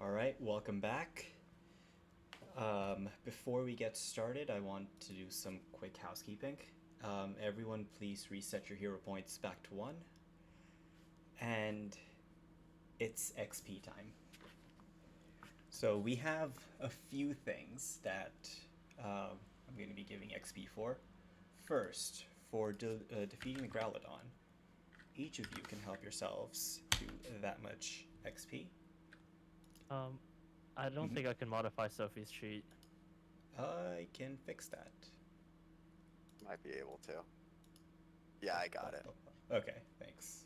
All right, welcome back. Before we get started, I want to do some quick housekeeping. Everyone, please reset your hero points back to 1. And it's XP time. So we have a few things that I'm going to be giving XP for. First, for defeating the Growlodon, each of you can help yourselves to that much XP. Um, I don't think I can modify Sophie's cheat. I can fix that. Might be able to. Yeah, I got it. Okay, thanks.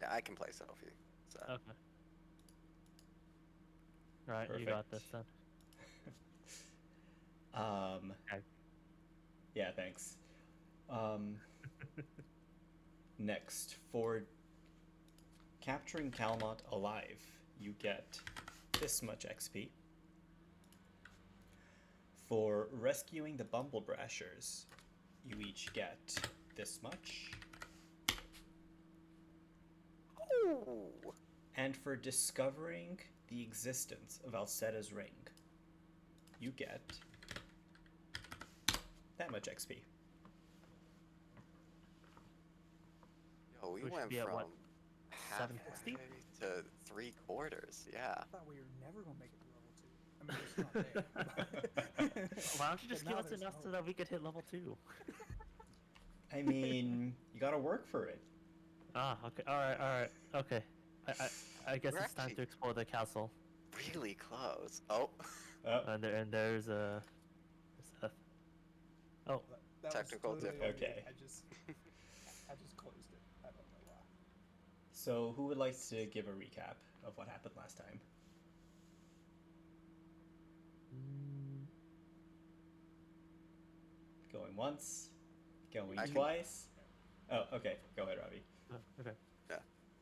Yeah, I can play Sophie. So. Okay. Right, Perfect. you got this then. Okay. Yeah, thanks. Next, for capturing Calmont alive, you get this much XP. For rescuing the Bumblebrashers, you each get this much. Ooh. And for discovering the existence of Alcetta's ring, you get that much XP. Yo, we Which went would be at from what, halfway 760? to 3/4. Yeah. I thought we were never gonna make it to level 2. I mean, it's not there. Why don't you just But give now us there's enough so hope. that we could hit level 2? I mean, you gotta work for it. Okay. Alright. Okay. I guess We're it's time actually- to explore the castle. Really close. Oh. And there's Seth. Oh, That Technical was totally on me. difficulty. I just closed it. I don't know why. So, who would like to give a recap of what happened last time? Going once, going I can- twice. Oh, okay. Go ahead, Robbie. okay.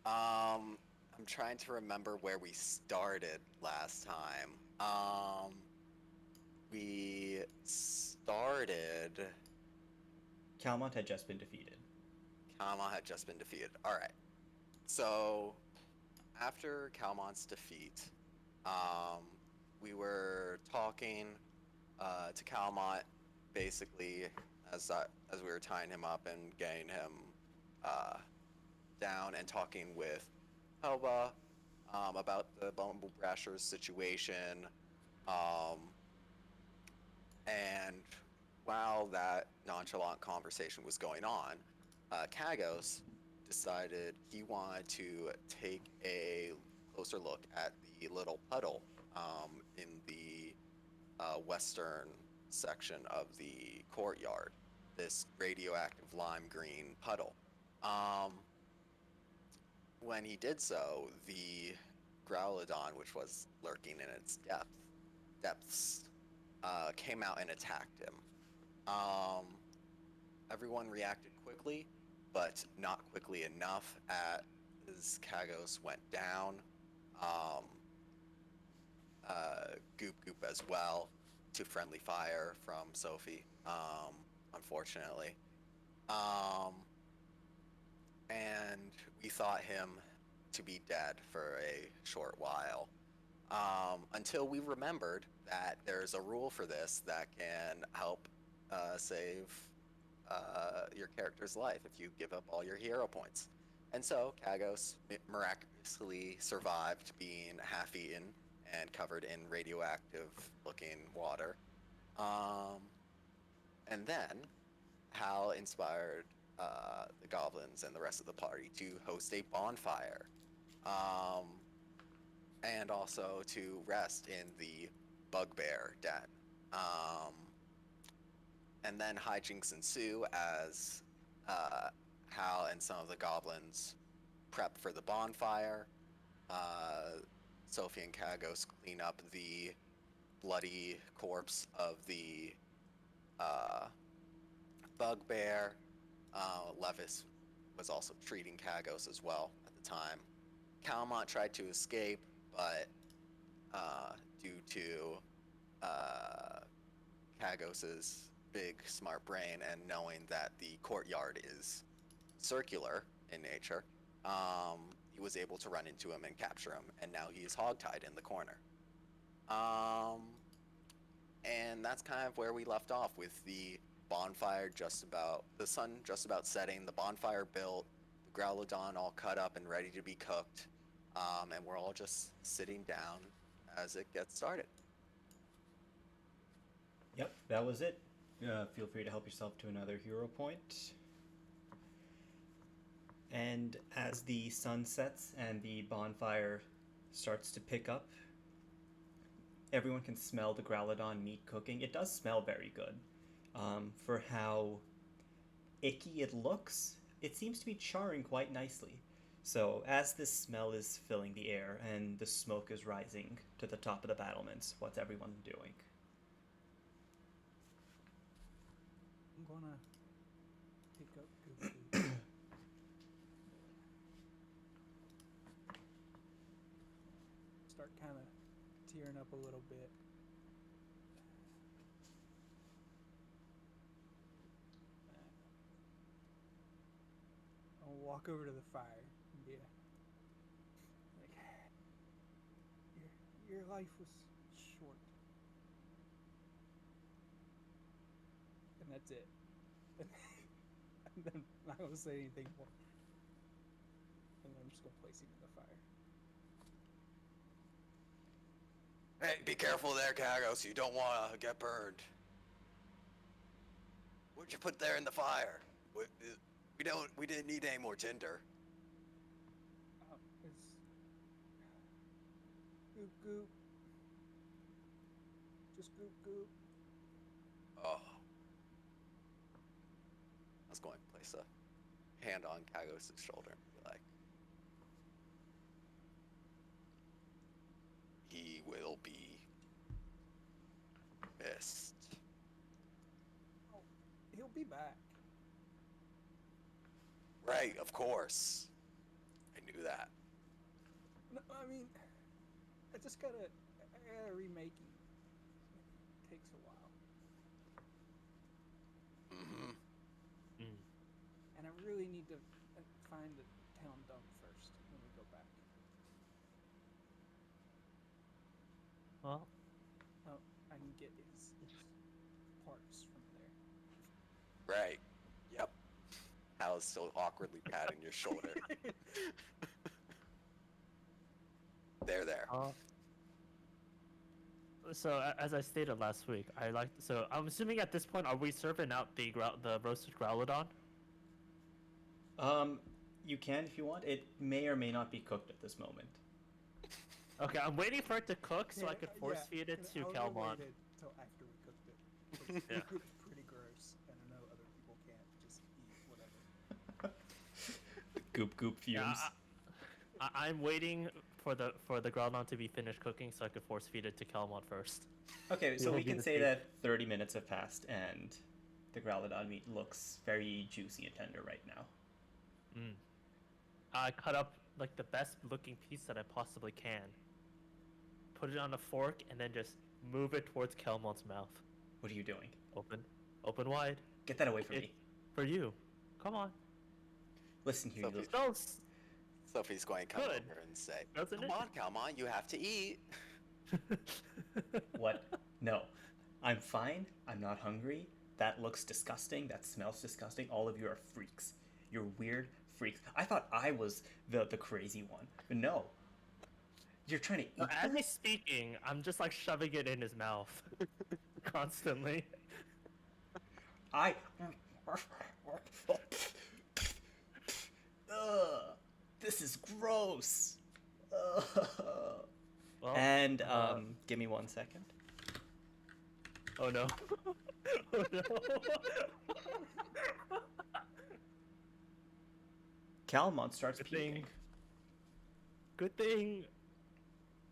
I'm trying to remember where we started last time. We started. Calmont had just been defeated. Calmont had just been defeated. All right. So, after Calmont's defeat, we were talking to Calmont, basically, as we were tying him up and getting him down, and talking with Helba about the Bumblebrashers situation. And while that nonchalant conversation was going on, Kagos decided he wanted to take a closer look at the little puddle in the western section of the courtyard, this radioactive lime green puddle. When he did so, the Growlodon, which was lurking in its depths, came out and attacked him. Everyone reacted quickly, but not quickly enough as Kagos went down. Goop Goop as well, to friendly fire from Sophie, unfortunately. And we thought him to be dead for a short while. Until we remembered that there's a rule for this that can help save your character's life if you give up all your hero points. And so Kagos miraculously survived being half-eaten and covered in radioactive-looking water. And then Hal inspired the goblins and the rest of the party to host a bonfire. And also to rest in the Bugbear Den. And then hijinks ensue as Hal and some of the goblins prep for the bonfire. Sophie and Kagos clean up the bloody corpse of the Bugbear. Levis was also treating Kagos as well at the time. Calmont tried to escape, but due to Kagos's big smart brain and knowing that the courtyard is circular in nature, he he was able to run into him and capture him, and now he is hogtied in the corner. And that's kind of where we left off, with the bonfire the sun just about setting, the bonfire built, the Growlodon all cut up and ready to be cooked, and we're all just sitting down as it gets started. Yep, that was it. Feel free to help yourself to another hero point. And as the sun sets and the bonfire starts to pick up, everyone can smell the Growlodon meat cooking. It does smell very good. For how icky it looks, it seems to be charring quite nicely. So as this smell is filling the air and the smoke is rising to the top of the battlements, what's everyone doing? I'm gonna pick up Goofy. Start kind of tearing up a little bit. I'll walk over to the fire and be like, your life was short. And that's it. And then I'm not gonna say anything more. And then I'm just gonna place him in the fire. Hey, be careful there, Kagos. You don't want to get burned. What'd you put there in the fire? We didn't need any more tinder. It's goop goop. Just goop goop. Oh. I was going to place a hand on Kagos' shoulder and be like, he will be missed. Oh, he'll be back. Right, of course. I knew that. No, I mean, I gotta remake him. It takes a while. Mm-hmm. And I really need to find the town dump first when we go back. Well, Oh, I can get his parts from there. Right. Yep. Hal's still awkwardly patting your shoulder. There. so as I stated last week, so I'm assuming at this point, are we serving out the roasted Growlodon? You can if you want. It may or may not be cooked at this moment. Okay, I'm waiting for it to cook so I Yeah, could force feed it to I would've Calmont. waited till after we cooked it. Yeah. It's pretty gross, and I know other people can't just eat whatever. Goop goop fumes. Yeah, I'm waiting for the Growlodon to be finished cooking so I could force feed it to Calmont first. Okay, so You'll we be can the say speed. that 30 minutes have passed and the Growlodon meat looks very juicy and tender right now. I cut up like the best looking piece that I possibly can. Put it on a fork and then just move it towards Kelmont's mouth. What are you doing? Open wide. Get that away from It- me. For you. Come on. Listen here, you Sophie- little... Smells Sophie's going to come Good. over and say, Doesn't "Come it?" on, Calmon, you have to eat." What? No. I'm fine. I'm not hungry. That looks disgusting. That smells disgusting. All of you are freaks. You're weird freaks. I thought I was the crazy one. But no. You're trying to eat As that? he's speaking, I'm just like shoving it in his mouth. Constantly. I... Ugh. This is gross. Ugh. Well, And, give me 1 second. oh no. Oh no. Calmont starts Good puking. thing. Good thing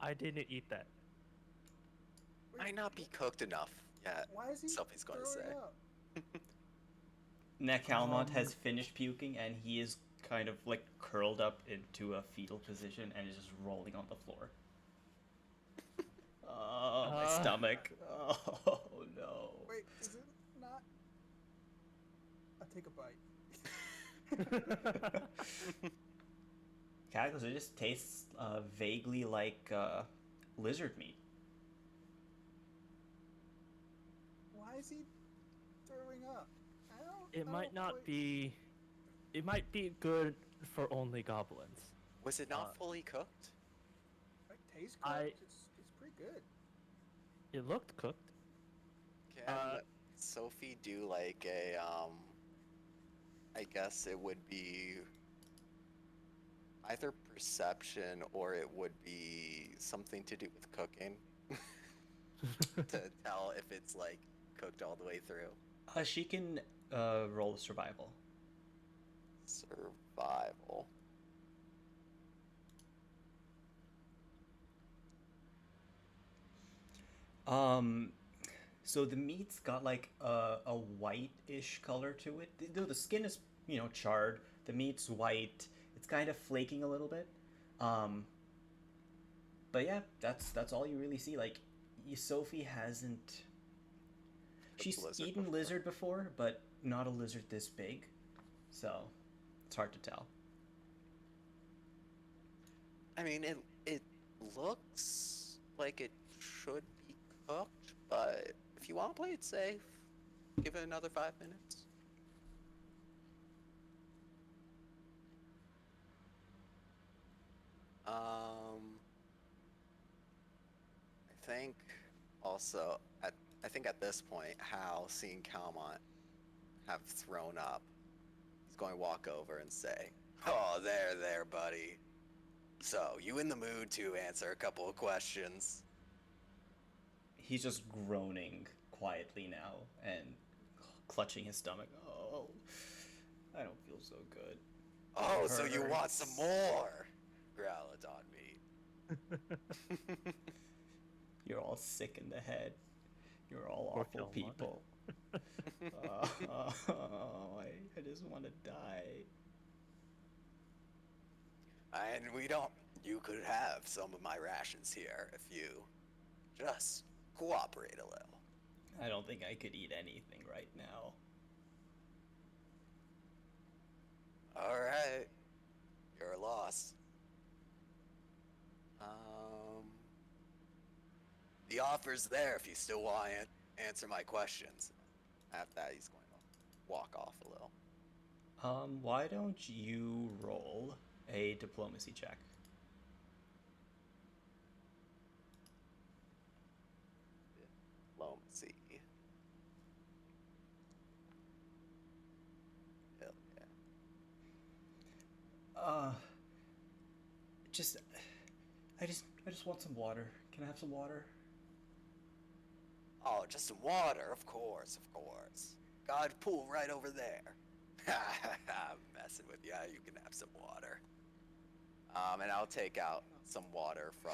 I didn't eat that. Might not be cooked enough yet. Why is he Sophie's going to throwing say. up? Now Calmont has finished puking and he is kind of like curled up into a fetal position and is just rolling on the floor. Oh, my stomach. Oh, no. Wait, is it not? I'll take a bite. Cackles, it just tastes vaguely like lizard meat. Why is he throwing up? It I might don't not quite- be. It might be good for only goblins. Was it not Uh, fully cooked? It tastes good. I- It's pretty good. It looked cooked. Can Sophie do like a I guess it would be either perception or it would be something to do with cooking to tell if it's like cooked all the way through. She can roll a survival. Survival. So the meat's got like a white-ish color to it. Though the skin is, charred. The meat's white. It's kind of flaking a little bit. But yeah, that's all you really see. Like, Sophie hasn't. She's lizard eaten before. lizard before, but not a lizard this big. So it's hard to tell. I mean, it looks like it should be cooked, but if you want to play it safe, give it another 5 minutes. I think also I think at this point, Hal, seeing Calmont have thrown up, he's going to walk over and say, "Oh, there, buddy. So, you in the mood to answer a couple of questions?" He's just groaning quietly now and clutching his stomach. Oh, I don't feel so good. Oh, so you want Hurts. some more? Growlithe meat. You're all sick in the head. You're all Poor awful Killmonger. people. I just want to die. And we don't. You could have some of my rations here if you just cooperate a little. I don't think I could eat anything right now. Alright. Your loss. The offer's there if you still want to answer my questions. After that, he's going to walk off a little. Why don't you roll a diplomacy check? Diplomacy. Hell yeah. Just, I just want some water. Can I have some water? Oh, just some water, of course. God, pool right over there. I'm messing with you. You can have some water. And I'll take out some water from.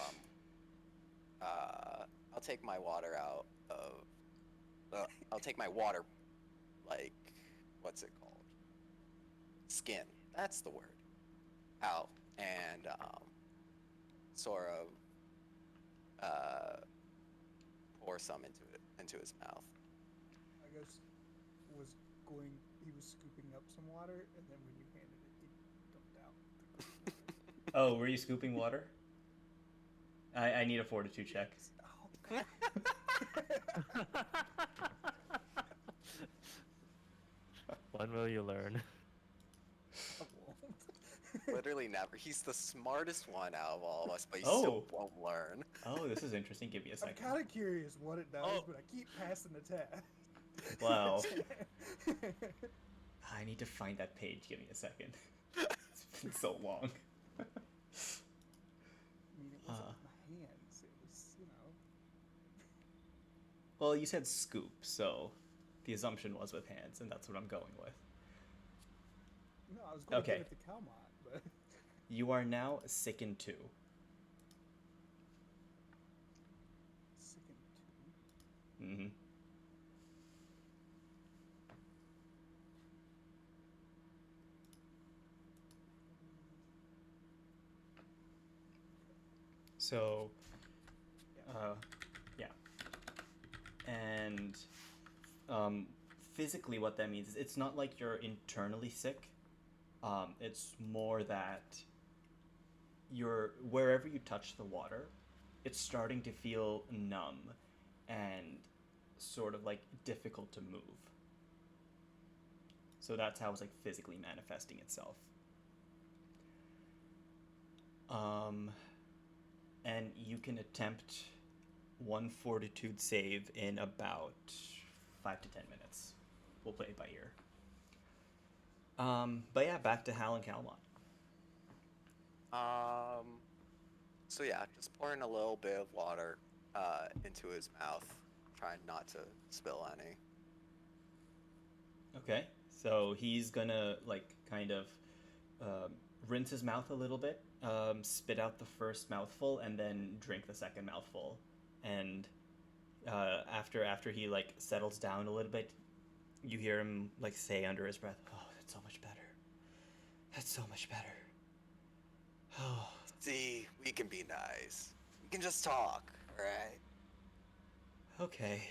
I'll take my water out of. I'll take my water, like, what's it called? Skin. That's the word. Out and sort of pour some into his mouth. I guess he was scooping up some water, and then when you handed it, he dumped out. Oh, were you scooping water? I need a fortitude check. Oh, When will you learn? I won't. Literally never. He's the smartest one out of all of us, but he Oh. still won't learn. Oh, this is interesting. Give me a I'm second. kind of curious what it does, Oh. but I keep passing the test. Wow. I need to find that page. Give me a second. It's been so long. I mean, it wasn't Uh. my hands. It was, Well, you said scoop, so the assumption was with hands, and that's what I'm going with. No, I was going Okay. to give it to Calmont, but You are now sickened 2. second two. Mm-hmm. So, yeah. And physically, what that means is it's not like you're internally sick. It's more that you're wherever you touch the water, it's starting to feel numb and sort of like difficult to move. So that's how it's like physically manifesting itself. And you can attempt one fortitude save in about 5 to 10 minutes. We'll play it by ear. But yeah, back to Hal and Calmont. So yeah, just pouring a little bit of water into his mouth, trying not to spill any. Okay, so he's gonna like kind of rinse his mouth a little bit, spit out the first mouthful, and then drink the second mouthful. And after he like settles down a little bit, you hear him like say under his breath, "Oh, that's so much better. That's so much better." Oh. See, we can be nice. We can just talk, alright? Okay.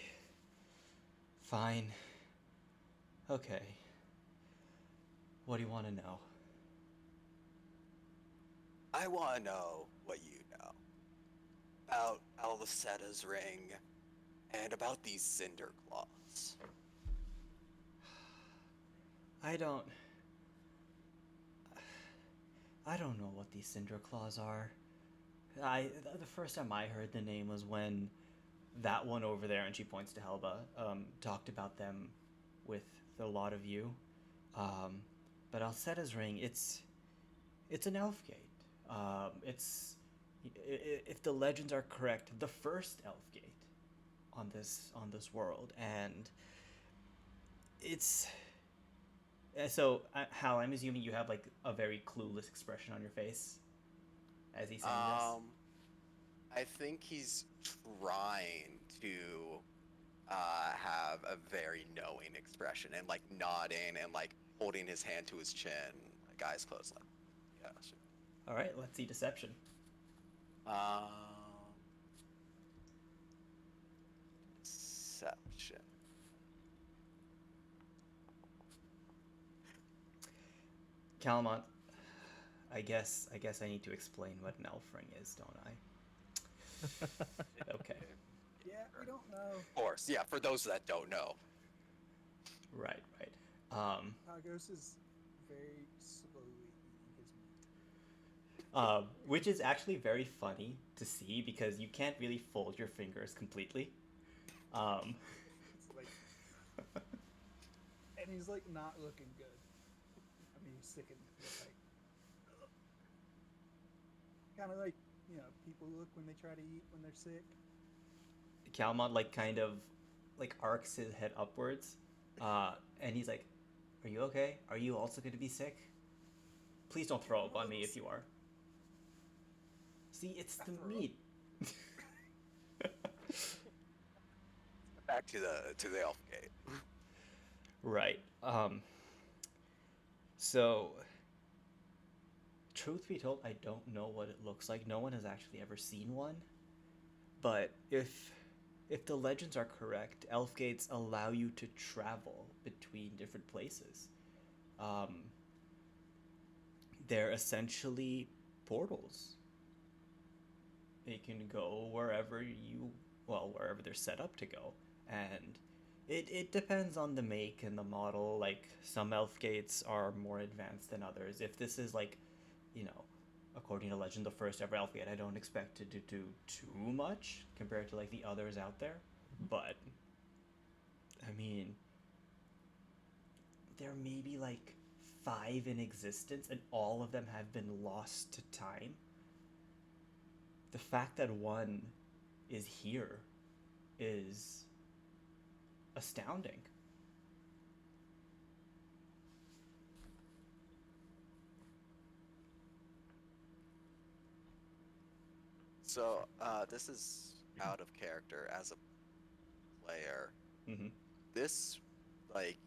Fine. Okay. What do you want to know? I want to know what you know about Alvecetta's ring and about these cinder claws. I don't know what these cinder claws are. The first time I heard the name was when that one over there, and she points to Helba, talked about them with a lot of you. But Alcetta's ring, it's an elf gate. It's, if the legends are correct, the first elf gate on this world, and it's. So, Hal, I'm assuming you have like a very clueless expression on your face as he's saying this. I think he's trying to have a very knowing expression and like nodding and like holding his hand to his chin, like eyes closed, like yeah. Sure. All right, let's see deception. Deception. Calamont, I guess I need to explain what an elf ring is, don't I? Okay. Yeah, we don't know. Of course, yeah. For those that don't know, Right. Pagos is very slowly eating his meat. Which is actually very funny to see because you can't really fold your fingers completely. It's like, and he's like not looking good. I mean, he's sticking like, kind of like people look when they try to eat when they're sick. Calamont like kind of like arcs his head upwards, and he's like, "Are you okay? Are you also going to be sick? Please don't throw up on me if you are." See, it's the meat. back to the elf gate. Right. So, truth be told, I don't know what it looks like. No one has actually ever seen one. But if the legends are correct, elf gates allow you to travel between different places. They're essentially portals. They can go wherever they're set up to go. And it depends on the make and the model. Like, some elf gates are more advanced than others. If this is like, according to legend, the first ever elf gate, I don't expect it to do too much compared to like the others out there. But I mean, there may be like 5 in existence, and all of them have been lost to time. The fact that one is here is astounding. So this is out of character as a player. Mm-hmm. This, like,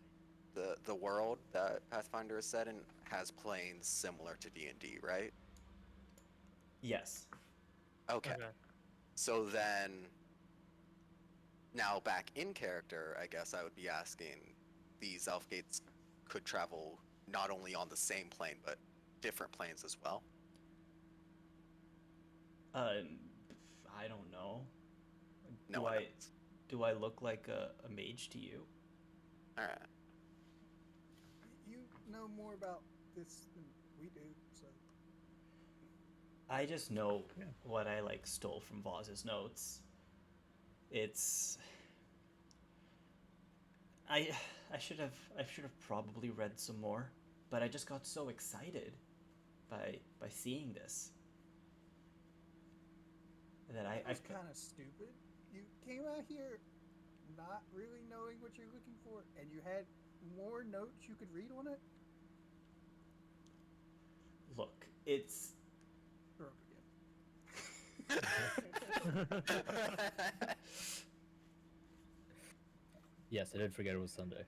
the world that Pathfinder is set in has planes similar to D&D, right? Yes. Okay. So then, now back in character, I guess I would be asking, these elf gates could travel not only on the same plane, but different planes as well? Um, I don't know. No Do one I knows. do I look like a mage to you? All right. You know more about this than we do, so I just know Yeah. what I like stole from Voz's notes. It's I I should have probably read some more, but I just got so excited by seeing this that that I was kind of stupid. You came out here not really knowing what you're looking for, and you had more notes you could read on it. look. It's Throw up again. Yes, I did forget it was Sunday.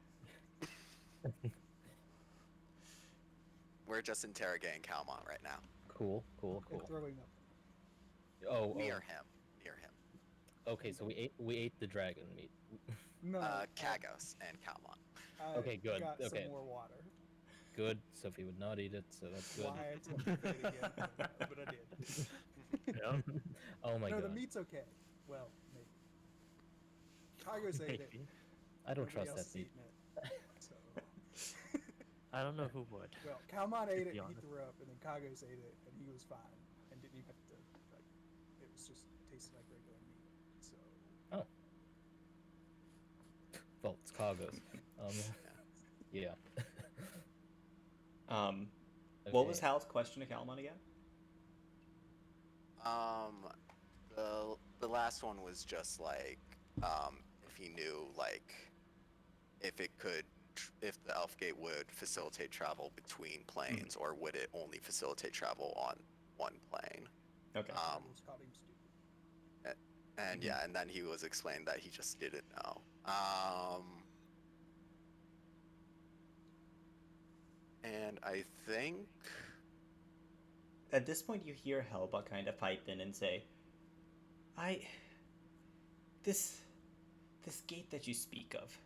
We're just interrogating Calmon right now. Cool. And throwing up. Oh, Near him. Near him. okay, so we ate the dragon meat. No. Kagos and Calmon. I Okay, good, Got okay. some more water. Good. Sophie would not eat it, so that's good. Why I told you to eat it again, I don't know, but I did. Yeah. Oh my No, god. the meat's okay. Well, maybe. Kagos ate it. Maybe. I don't Nobody trust else that is meat. eating it. So, I don't know who would. well, Kalman ate it, be he honest. threw up, and then Kagos ate it, and he was fine, and didn't even have to, like, it was just tasted like regular meat. So, Well, it's Kagos. Yeah. What was Okay. Hal's question to Calmon again? The last one was just like, if he knew, like, if it could, if the Elfgate would facilitate travel between planes, or would it only facilitate travel on one plane? Okay. Kagos called him stupid. And yeah, and then he was explained that he just didn't know. And I think At this point, you hear Helba kind of pipe in and say, This gate that you speak of,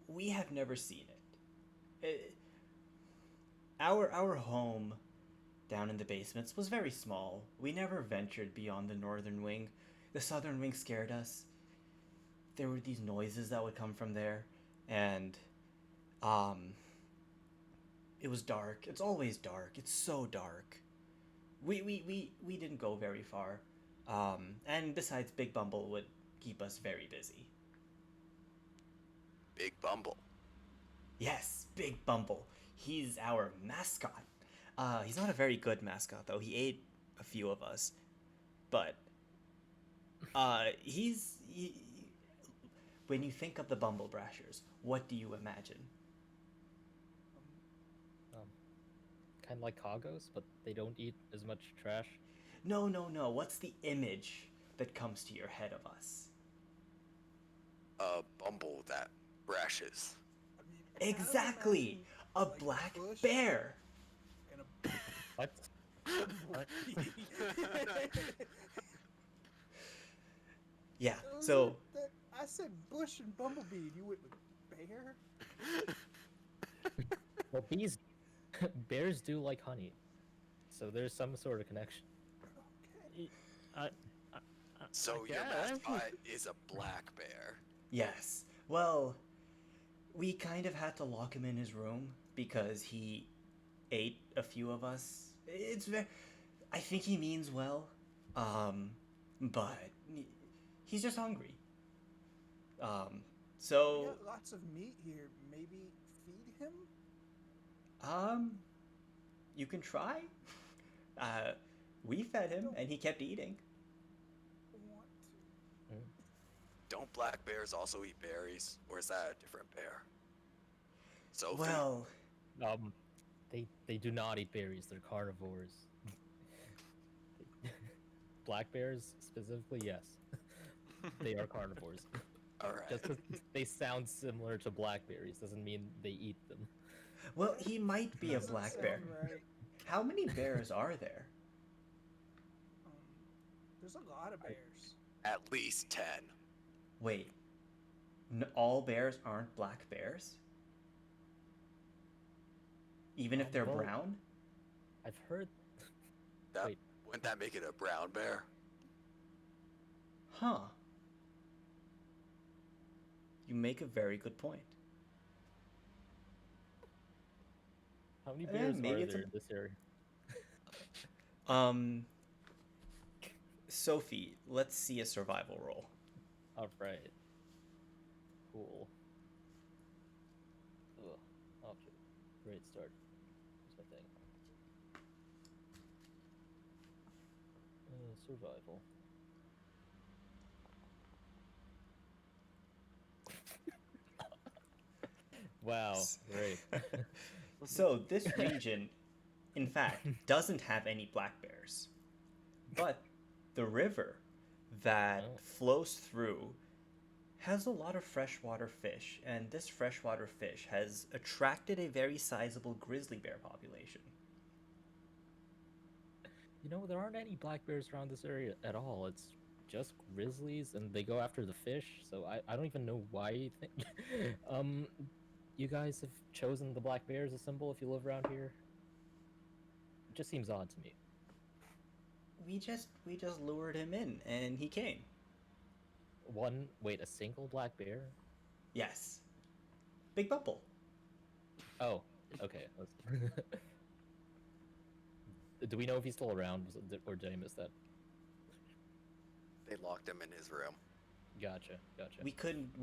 we have never seen it. Our home down in the basements was very small. We never ventured beyond the northern wing. The southern wing scared us. There were these noises that would come from there, and it was dark. It's always dark. It's so dark. We didn't go very far. And besides, Big Bumble would keep us very busy. Big Bumble. Yes, Big Bumble. He's our mascot. He's not a very good mascot though. He ate a few of us, but when you think of the Bumble Brashers, what do you imagine? Kind of like Kagos, but they don't eat as much trash. No. What's the image that comes to your head of us? A Bumble that brashes. I mean, I kind of Exactly, imagine, a like, black bush bear. and a What? Yeah. Those So are- that- I said bush and bumblebee. You went with bear. Well, bears do like honey, so there's some sort of connection. Okay. So I your guess. mascot is a black bear. yes. Well, we kind of had to lock him in his room because he ate a few of us. It's very. I think he means well, but he's just hungry. We So got lots of meat here. Maybe feed him. you can try. We fed him, and he kept eating. Want to? Don't black bears also eat berries, or is that a different bear? Sophie. Well, They do not eat berries. They're carnivores. Black bears specifically, yes, they are carnivores. all right. Just 'cause they sound similar to blackberries doesn't mean they eat them. well, he might be a Doesn't black sound bear. Right. How many bears are there? Um, there's a lot of bears. At least 10. Wait, all bears aren't black bears? Even if they're Well- brown? I've heard. That Wait. Wouldn't that make it a brown bear? Huh. You make a very good point. How many Eh, bears maybe are it's a- there in this area? Sophie, let's see a survival roll. All right. Cool. Ugh. Off to a great start. What's my thing? Survival. Wow. Great. So this region, in fact, doesn't have any black bears. But the river that Oh. flows through has a lot of freshwater fish, and this freshwater fish has attracted a very sizable grizzly bear population. You know, there aren't any black bears around this area at all. It's just grizzlies, and they go after the fish. So I don't even know why you think. You guys have chosen the black bear as a symbol if you live around here. It just seems odd to me. We just lured him in, and he came. Wait, a single black bear? Yes, Big Bumble. Oh, okay. Do we know if he's still around, or did I miss that? They locked him in his room. Gotcha. We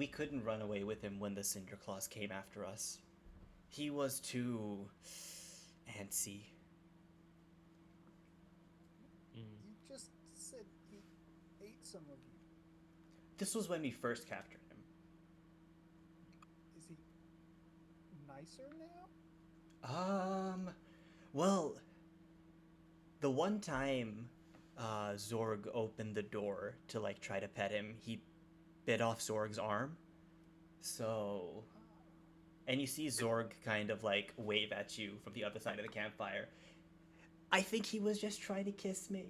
couldn't run away with him when the Cinder Claws came after us. He was too antsy. You just said he ate some of you. This was when we first captured him. Is he nicer now? Well, the one time Zorg opened the door to like try to pet him, he bit off Zorg's arm. So, and you see Zorg kind of like wave at you from the other side of the campfire. I think he was just trying to kiss me.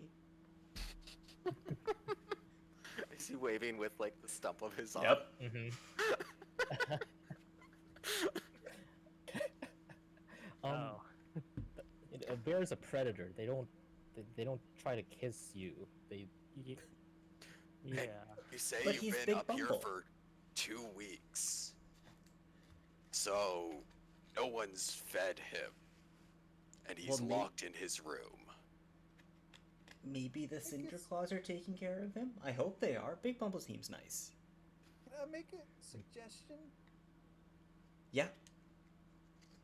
Is he waving with like the stump of his arm? Yep. Mm-hmm. Oh. A bear is a predator. They don't try to kiss you. They Ye- Yeah. You say But you've he's been Big up here Bumble. for 2 weeks. So, no one's fed him. And he's Well, locked in his room. Maybe the Cinder it's- Claws are taking care of him? I hope they are. Big Bumble seems nice. Can I make a suggestion? Yeah.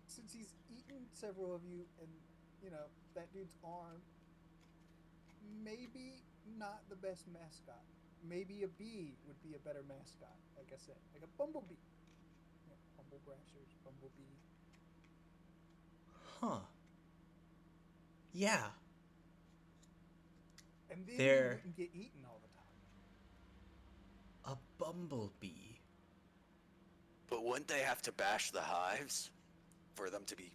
Since he's eaten several of you and, you know, that dude's arm, maybe not the best mascot. Maybe a bee would be a better mascot, like I said. Like a bumblebee. You know, Bumble Brashers, Bumblebee. Huh. Yeah. And then They're- you wouldn't get eaten all the time. A bumblebee. But wouldn't they have to bash the hives for them to be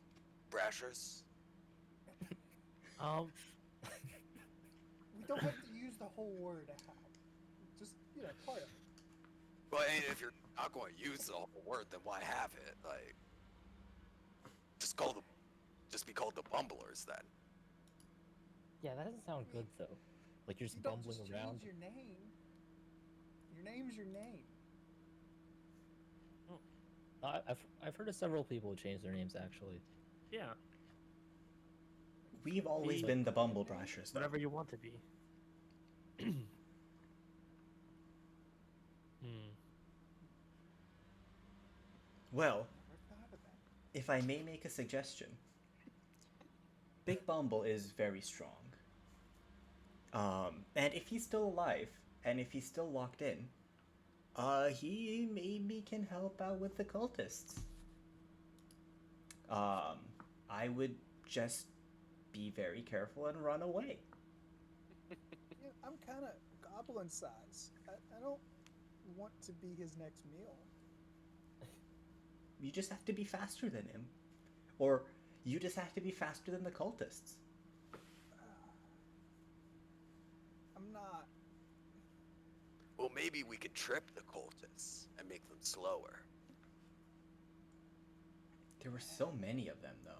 brashers? We don't have to use the whole word how. Just, you know, part of it. Well, and if you're not going to use the whole word, then why have it? Like, just be called the Bumblers then. Yeah, that doesn't sound good though. Like you're just You don't bumbling just around. change your name. Your name's your name. I've heard of several people who changed their names actually. Yeah. We've always Me. been the Bumble Brashers, though. Whatever you want to be. Hmm. Well, Never thought of that. if I may make a suggestion, Big Bumble is very strong. And if he's still alive, and if he's still locked in, he maybe can help out with the cultists. I would just be very careful and run away. Yeah, I'm kind of goblin size. I don't want to be his next meal. You just have to be faster than him. Or you just have to be faster than the cultists. I'm not. Well, maybe we could trip the cultists and make them slower. There were so many of them, though.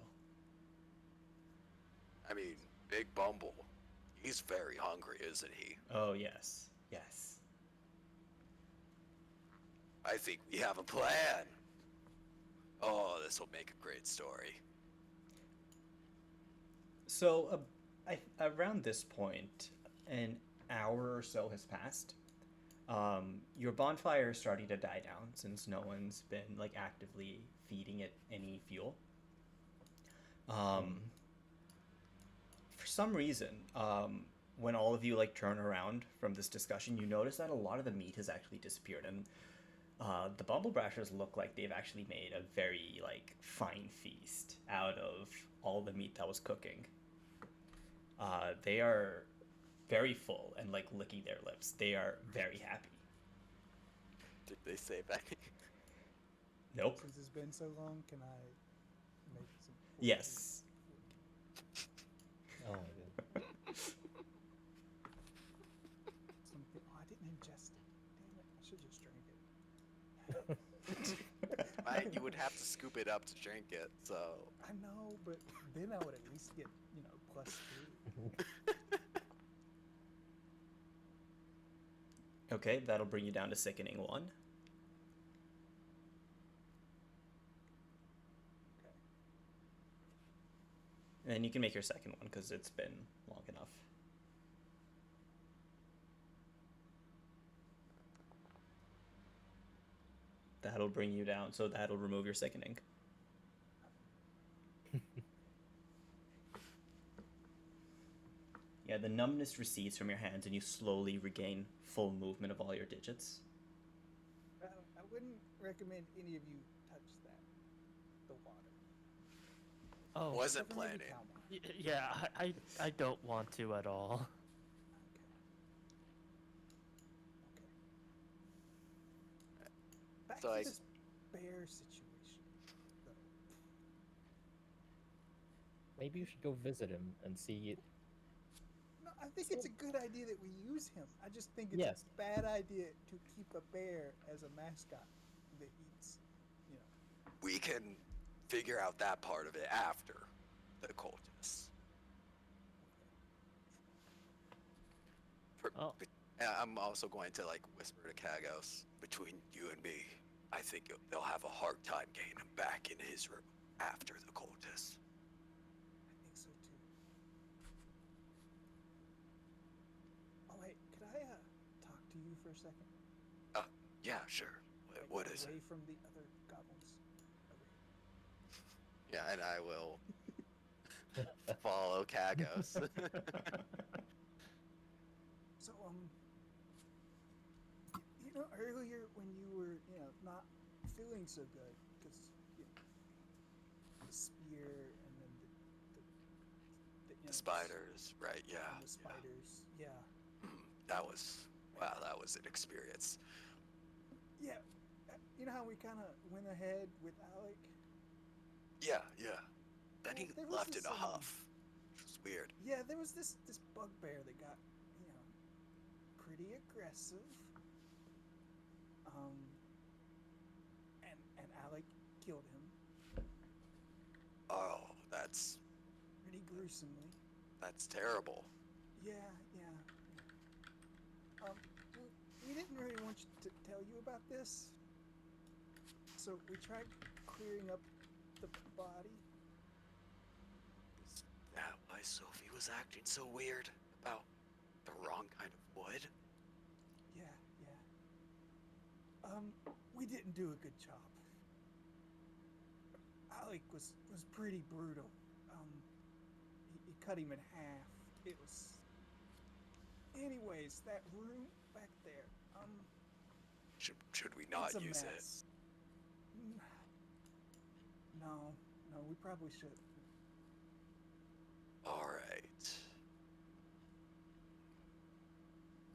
I mean, Big Bumble. He's very hungry, isn't he? Oh, yes. Yes. I think we have a plan. Oh, this will make a great story. So, around this point, an hour or so has passed. Your bonfire is starting to die down since no one's been like actively feeding it any fuel. For some reason, when all of you like turn around from this discussion, you notice that a lot of the meat has actually disappeared, and the Bumblebrashers look like they've actually made a very like fine feast out of all the meat that was cooking. They are very full and like licking their lips. They are very happy. Did they say that? Nope. Since it's been so long, can I make some? Yes. Oh my god. Something. Oh, I didn't ingest it. Damn it! I should just drink it. You would have to scoop it up to drink it, so. I know, but then I would at least get +3. Okay, that'll bring you down to sickening 1. Okay. And then you can make your second one because it's been long enough. That'll bring you down, so that'll remove your sickening. Yeah, the numbness recedes from your hands and you slowly regain full movement of all your digits. I wouldn't recommend any of you touch that. The water. Oh, Wasn't Except for maybe planning. Kalmar. yeah. I don't want to at all. Okay. Back So to I- this bear situation. though. Maybe you should go visit him and see. No, I think it's a good idea that we use him. I just think it's Yes. a bad idea to keep a bear as a mascot that eats, We can figure out that part of it after the cultists. Oh. I'm also going to like whisper to Kagos, between you and me, I think they'll have a hard time getting him back in his room after the cultists. I think so too. Oh wait, could I talk to you for a second? Yeah, sure. What is away it? from the other goblins. Over here. Yeah, and I will follow Kagos. So earlier when you were not feeling so good because the spear and then the The spiders, right? Yeah. and the spiders. Yeah. That was that was an experience. Yeah. You know how we kind of went ahead with Alec? Yeah. Then Well, he there was left in this, a huff. Which was weird. Yeah, there was this bugbear that got pretty aggressive. And Alec killed him Oh, that's pretty gruesomely. terrible. Yeah. We didn't really want to tell you about this, so we tried clearing up the body. Is that why Sophie was acting so weird about the wrong kind of wood? Yeah. We didn't do a good job. Alec was pretty brutal. He cut him in half. It was. Anyways, that room back there. Should we not it's a use mess. No, we probably should. it? All right.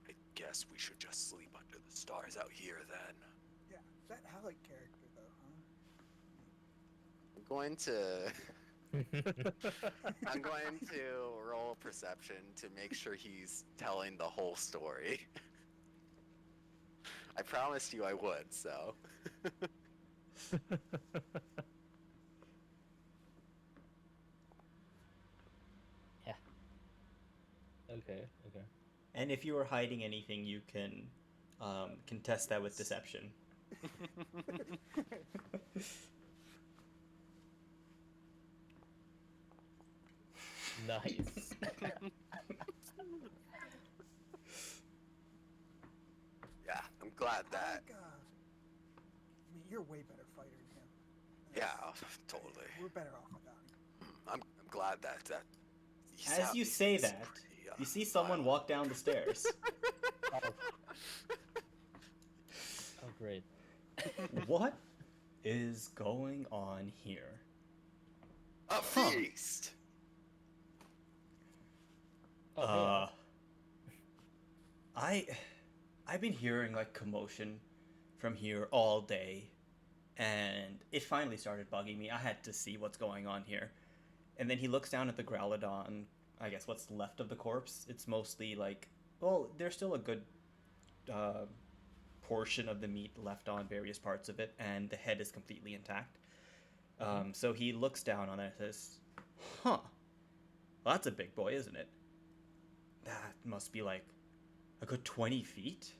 I guess we should just sleep under the stars out here then. Yeah, that Alec character though, huh? I'm going to I'm going to roll perception to make sure he's telling the whole story. I promised you I would, so. Yeah. Okay, okay. And if you are hiding anything, you can contest that with deception. Nice. Yeah, I'm glad I that. think, I mean, you're a way better fighter than him. Yeah, totally. We're better off without him. I'm glad that. As you say that, you see someone walk down the stairs. Oh. Oh, great. What is going on here? A Huh. feast. Oh, I've been hearing like commotion from here all day, and it finally started bugging me. I had to see what's going on here. And then he looks down at the Growlodon, I guess what's left of the corpse. It's mostly like, well, there's still a good portion of the meat left on various parts of it, and the head is completely intact. So he looks down on it and says, "Huh, well, that's a big boy, isn't it? That must be like a good 20 feet.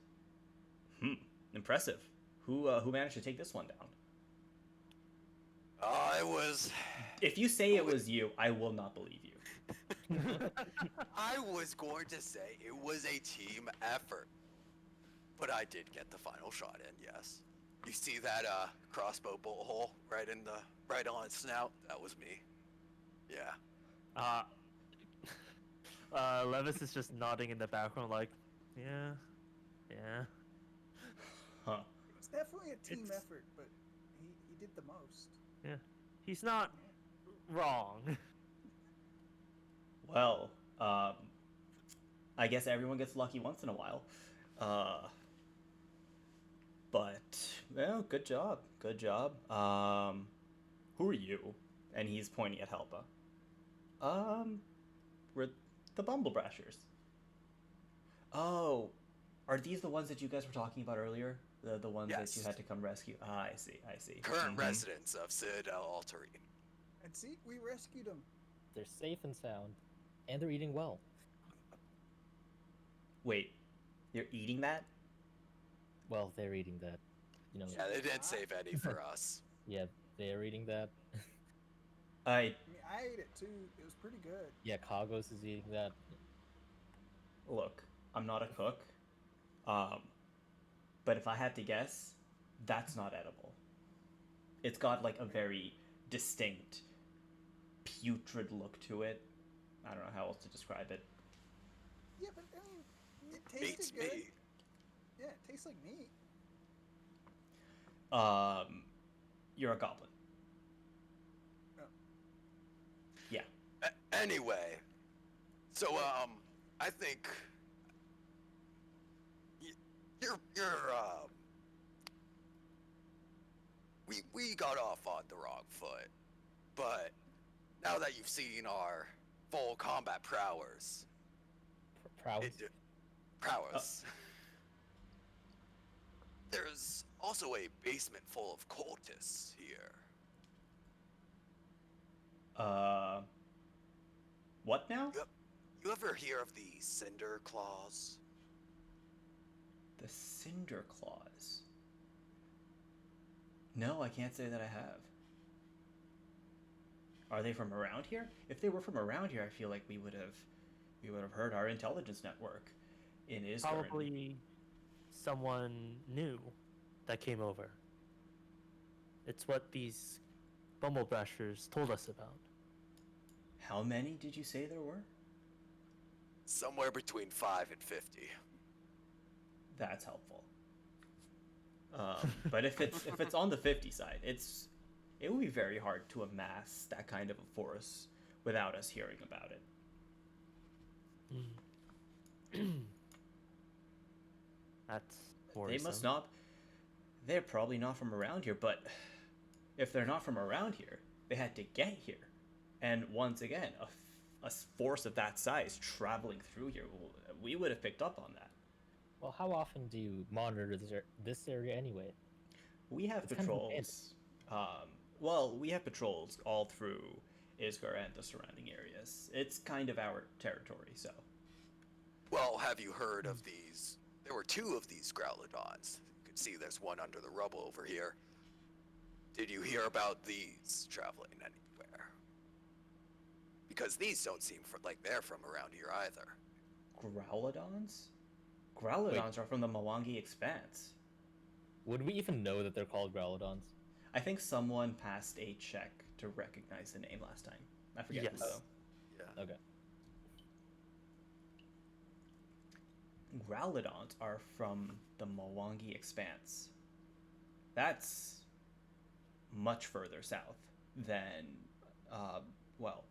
Impressive. Who managed to take this one down? It was. If you say it was you, I will not believe you." I was going to say it was a team effort, but I did get the final shot in. Yes, you see that crossbow bullet hole right on its snout? That was me. Yeah. Levis is just nodding in the background, like, yeah. Huh. It's definitely a team It's- effort, but he did the most. He's not wrong. Well, I guess everyone gets lucky once in a while. But, well, good job. Good job. Who are you? And he's pointing at Helpa. We're the Bumblebrashers. Oh, are these the ones that you guys were talking about earlier? The ones that you Yes. had to come rescue? Ah, I see. Current Mhm. residents of Citadel Alterine. And see, we rescued him. they're safe and sound, and they're eating well. Wait, you're eating that? Well, they're eating that. You know, Yeah, they didn't save any for us. yeah, they're eating that. I I mean, I ate it too. It was pretty good. Yeah, Kagos is eating that. Look, I'm not a cook. But if I had to guess, that's not edible. It's got like a very distinct putrid look to it. I don't know how else to describe it. Yeah, but I mean, it Beats tasted good. me. Yeah, it tastes like meat. You're a goblin. Yeah. Anyway, so I think we got off on the wrong foot, but now that you've seen our full combat prowess, Prowess. prowess, there's also a basement full of cultists here. What now? You ever hear of the Cinder Claws? The Cinder Claws. No, I can't say that I have. Are they from around here? If they were from around here, I feel like we would have heard our intelligence network in Isgard. Probably someone new that came over. It's what these Bumblebrashers told us about. How many did you say there were? Somewhere between 5 and 50. That's helpful. But if it's on the 50 side, it would be very hard to amass that kind of a force without us hearing about it. That's They worrisome. must not. They're probably not from around here, but if they're not from around here, they had to get here. And once again, a force of that size traveling through here, we would have picked up on that. Well, how often do you monitor this area anyway? We have It's kind of patrols. Well, we have patrols all through Isgar and the surrounding areas. It's kind of our territory, so. Well, have you heard of these? There were two of these Growlodons. You can see there's one under the rubble over here. Did you hear about these traveling anywhere? Because these don't seem like they're from around here either. Growlodons? Growlodons are from the Mwangi Expanse. Would we even know that they're called Growlodons? I think someone passed a check to recognize the name last time. I forget who Yes. though. Yeah. Okay. Growlodons are from the Mwangi Expanse. That's much further south than, well,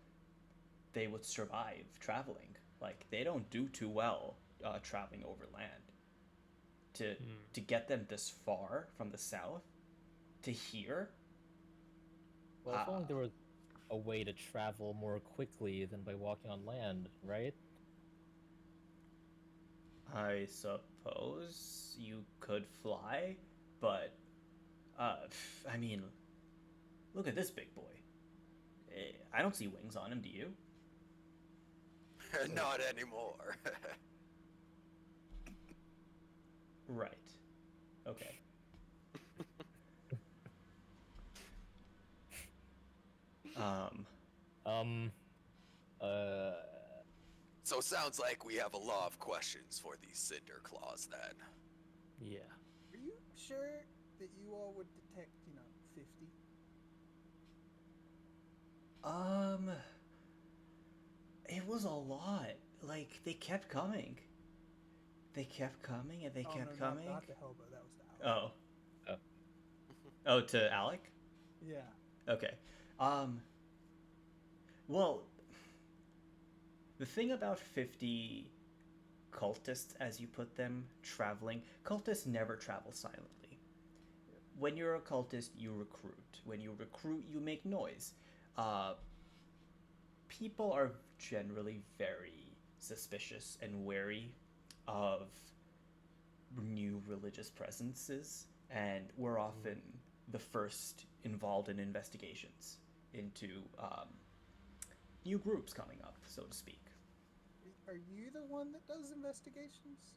they would survive traveling. Like, they don't do too well traveling over land. To get them this far from the south to here. Well, if only there was a way to travel more quickly than by walking on land, right? I suppose you could fly, but I mean, look at this big boy. I don't see wings on him, do you? Not anymore. Right. Okay. Um, So sounds like we have a lot of questions for these Cinder Claws then. Yeah. Are you sure that you all would detect, 50? It was a lot. Like, they kept coming. They kept coming and they Oh, kept no, coming. Not the Hellbow, that was the Alec. Oh. Oh, to Alec? Yeah. Okay. Well, the thing about 50 cultists, as you put them, traveling, cultists never travel silently. When you're a cultist, you recruit. When you recruit, you make noise. People are generally very suspicious and wary of new religious presences, and we're often the first involved in investigations into new groups coming up, so to speak. Are you the one that does investigations?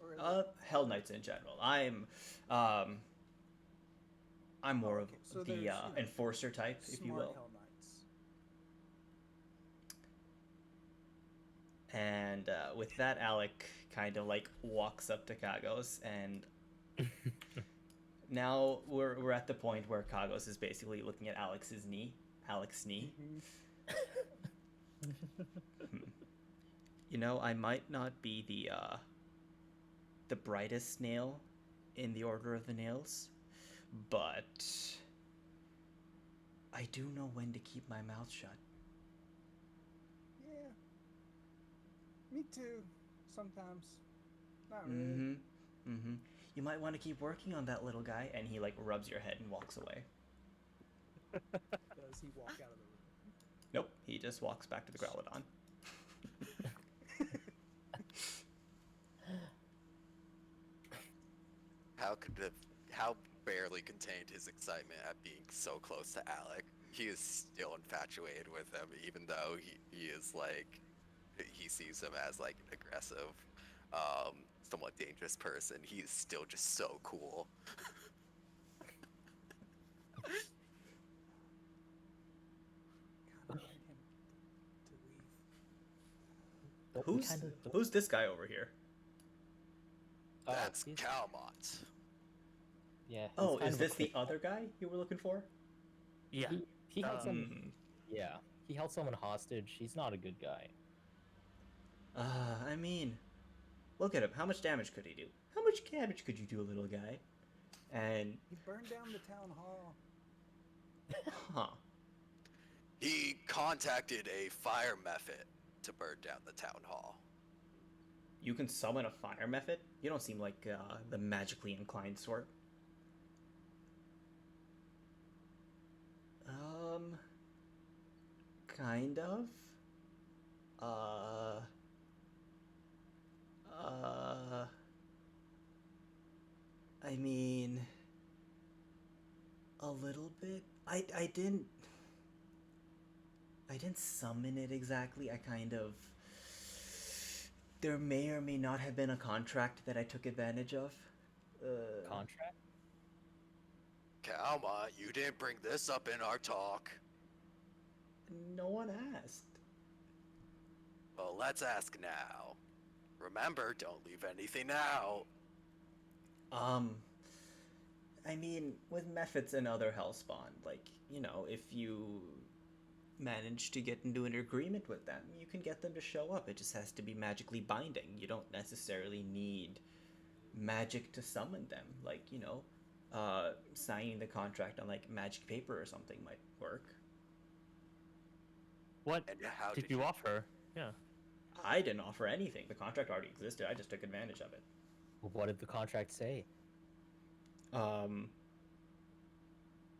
Or Hell Knights in general. I'm more okay. So of the there's, enforcer type, if you smart will. Hell Knights. And with that, Alec kind of like walks up to Kagos, and now we're at the point where Kagos is basically looking at Alex's knee. Alex's knee. You know, I might not be the brightest nail in the Order of the Nails, but I do know when to keep my mouth shut. Yeah. Me too. Sometimes. Not really. Mm-hmm. Mm-hmm. You might want to keep working on that little guy, and he like rubs your head and walks away. Does he walk out of the room? Nope, he just walks back to the Growlodon. How barely contained his excitement at being so close to Alec. He is still infatuated with him, even though he is like, he sees him as like an aggressive, somewhat dangerous person. He is still just so cool. God, I want him to leave. Who's this guy over here? That's he's- Calmont. Yeah. he's Oh, kind is of a this the quick- other guy you were looking for? Yeah. He held some. Hmm. Yeah, he held someone hostage. He's not a good guy. I mean, look at him. How much damage could he do? How much damage could you do, little guy? And, He burned down the town hall. huh. He contacted a fire method to burn down the town hall. You can summon a fire method? You don't seem like the magically inclined sort. Kind of. I mean, a little bit. I didn't summon it exactly. I kind of there may or may not have been a contract that I took advantage of. Contract? Kalma, you didn't bring this up in our talk. No one asked. Well, let's ask now. Remember, don't leave anything out. I mean, with Mephits and other Hellspawn, like, you know, if you manage to get into an agreement with them, you can get them to show up. It just has to be magically binding. You don't necessarily need magic to summon them. Like, you know, signing the contract on, like, magic paper or something might work. What And how did you offer? Yeah. I didn't offer anything. The contract already existed. I just took advantage of it. What did the contract say?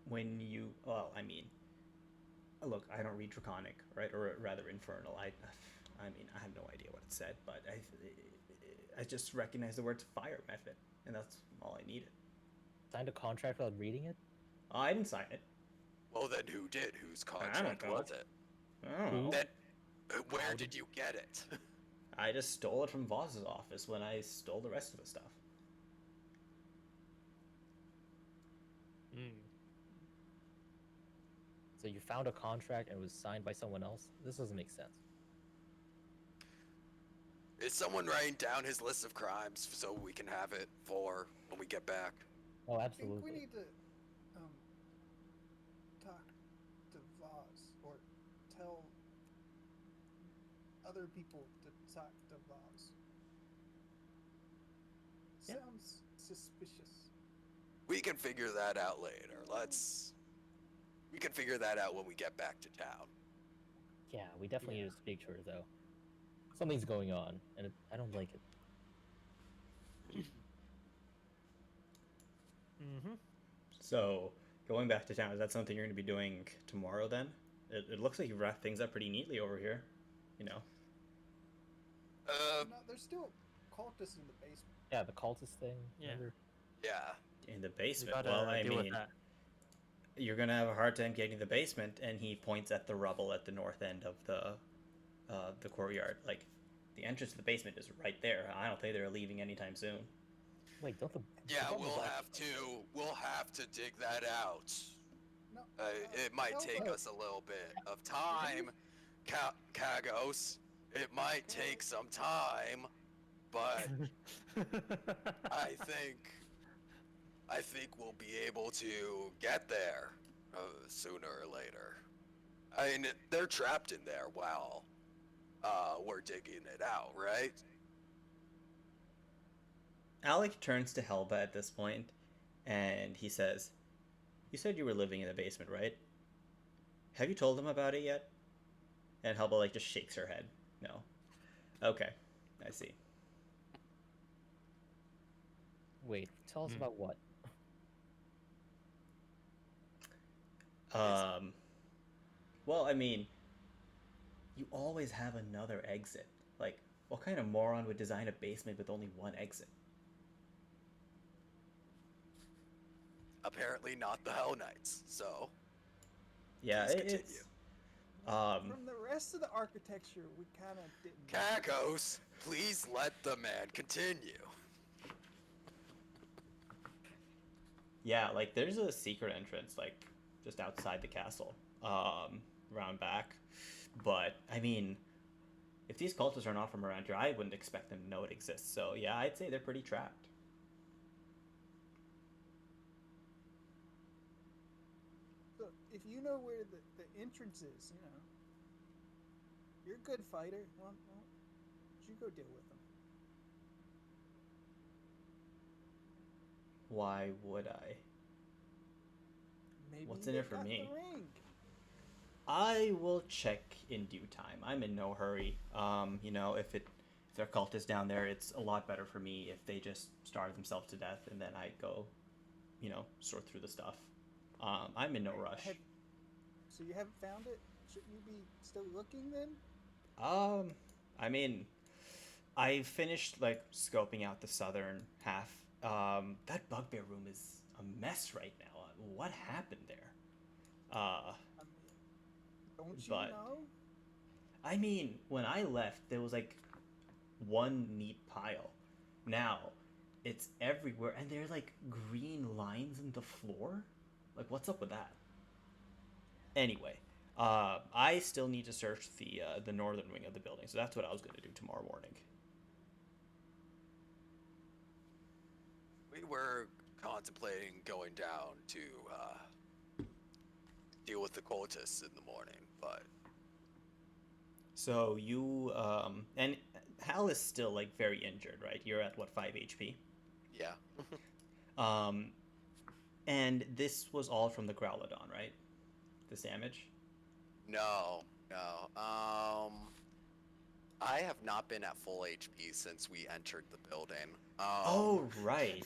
When you, well, I mean, look, I don't read Draconic, right, or rather Infernal. I mean, I have no idea what it said, but I just recognize the words fire method, and that's all I needed. Signed a contract without reading it? I didn't sign it. Well, then who did? Whose don't contract know. was it? I don't know. Then, where did you get it? I just stole it from Voz's office when I stole the rest of the stuff. Mm. So you found a contract and it was signed by someone else? This doesn't make sense. Is someone writing down his list of crimes so we can have it for when we get back? Oh, I absolutely. think we need to talk to Voz or tell other people to talk to Voz. Yeah. Sounds suspicious. We can figure that out later. We can figure that out when we get back to town. Yeah, we definitely need to speak to her, though. Something's going on, and I don't like it. Mm-hmm. So, going back to town, is that something you're going to be doing tomorrow then? It looks like you wrapped things up pretty neatly over here, you know? No, there's still cultists in the basement. Yeah, the cultist thing. Yeah. remember? Yeah. In the We basement. gotta Well, I deal with mean, that. you're going to have a hard time getting to the basement, and he points at the rubble at the north end of the courtyard. Like, the entrance to the basement is right there. I don't think they're leaving anytime soon. Wait, don't the... Yeah, the bubbles we'll have to dig that out. No, It might take Elbow. us a little bit of time, Kagos. It might take some time, but I think we'll be able to get there sooner or later. I mean, they're trapped in there while we're digging it out, right? Alec turns to Helba at this point, and he says, "You said you were living in the basement, right? Have you told them about it yet?" And Helba, like, just shakes her head. No. Okay, I see. Wait, tell us about what? Well, I mean, you always have another exit. Like, what kind of moron would design a basement with only one exit? Apparently not the Hell Knights, so Yeah, please it's... continue. From the rest of the architecture, we kind of didn't. Kagos, please let the man continue. Yeah, like, there's a secret entrance, like, just outside the castle, around back. But, I mean, if these cultists are not from around here, I wouldn't expect them to know it exists. So, yeah, I'd say they're pretty trapped. So if you know where the entrance is, you know, you're a good fighter. Well, you go deal with them. Why would I? Maybe What's in they it for got me? The ring. I will check in due time. I'm in no hurry. You know, if they're cultists down there, it's a lot better for me if they just starve themselves to death and then I go, you know, sort through the stuff. I'm in no rush. So you haven't found it? Shouldn't you be still looking then? I mean, I finished, like, scoping out the southern half. That bugbear room is a mess right now. What happened there? I mean, don't you But- know? I mean, when I left, there was, like, one neat pile. Now, it's everywhere, and there are like green lines in the floor. Like, what's up with that? Anyway, I still need to search the northern wing of the building, so that's what I was going to do tomorrow morning. We were contemplating going down to deal with the cultists in the morning, but So you and Hal is still like very injured, right? You're at what, 5 HP? yeah. And this was all from the Growlodon, right? This damage. No, no. I have not been at full HP since we entered the building. Oh, right.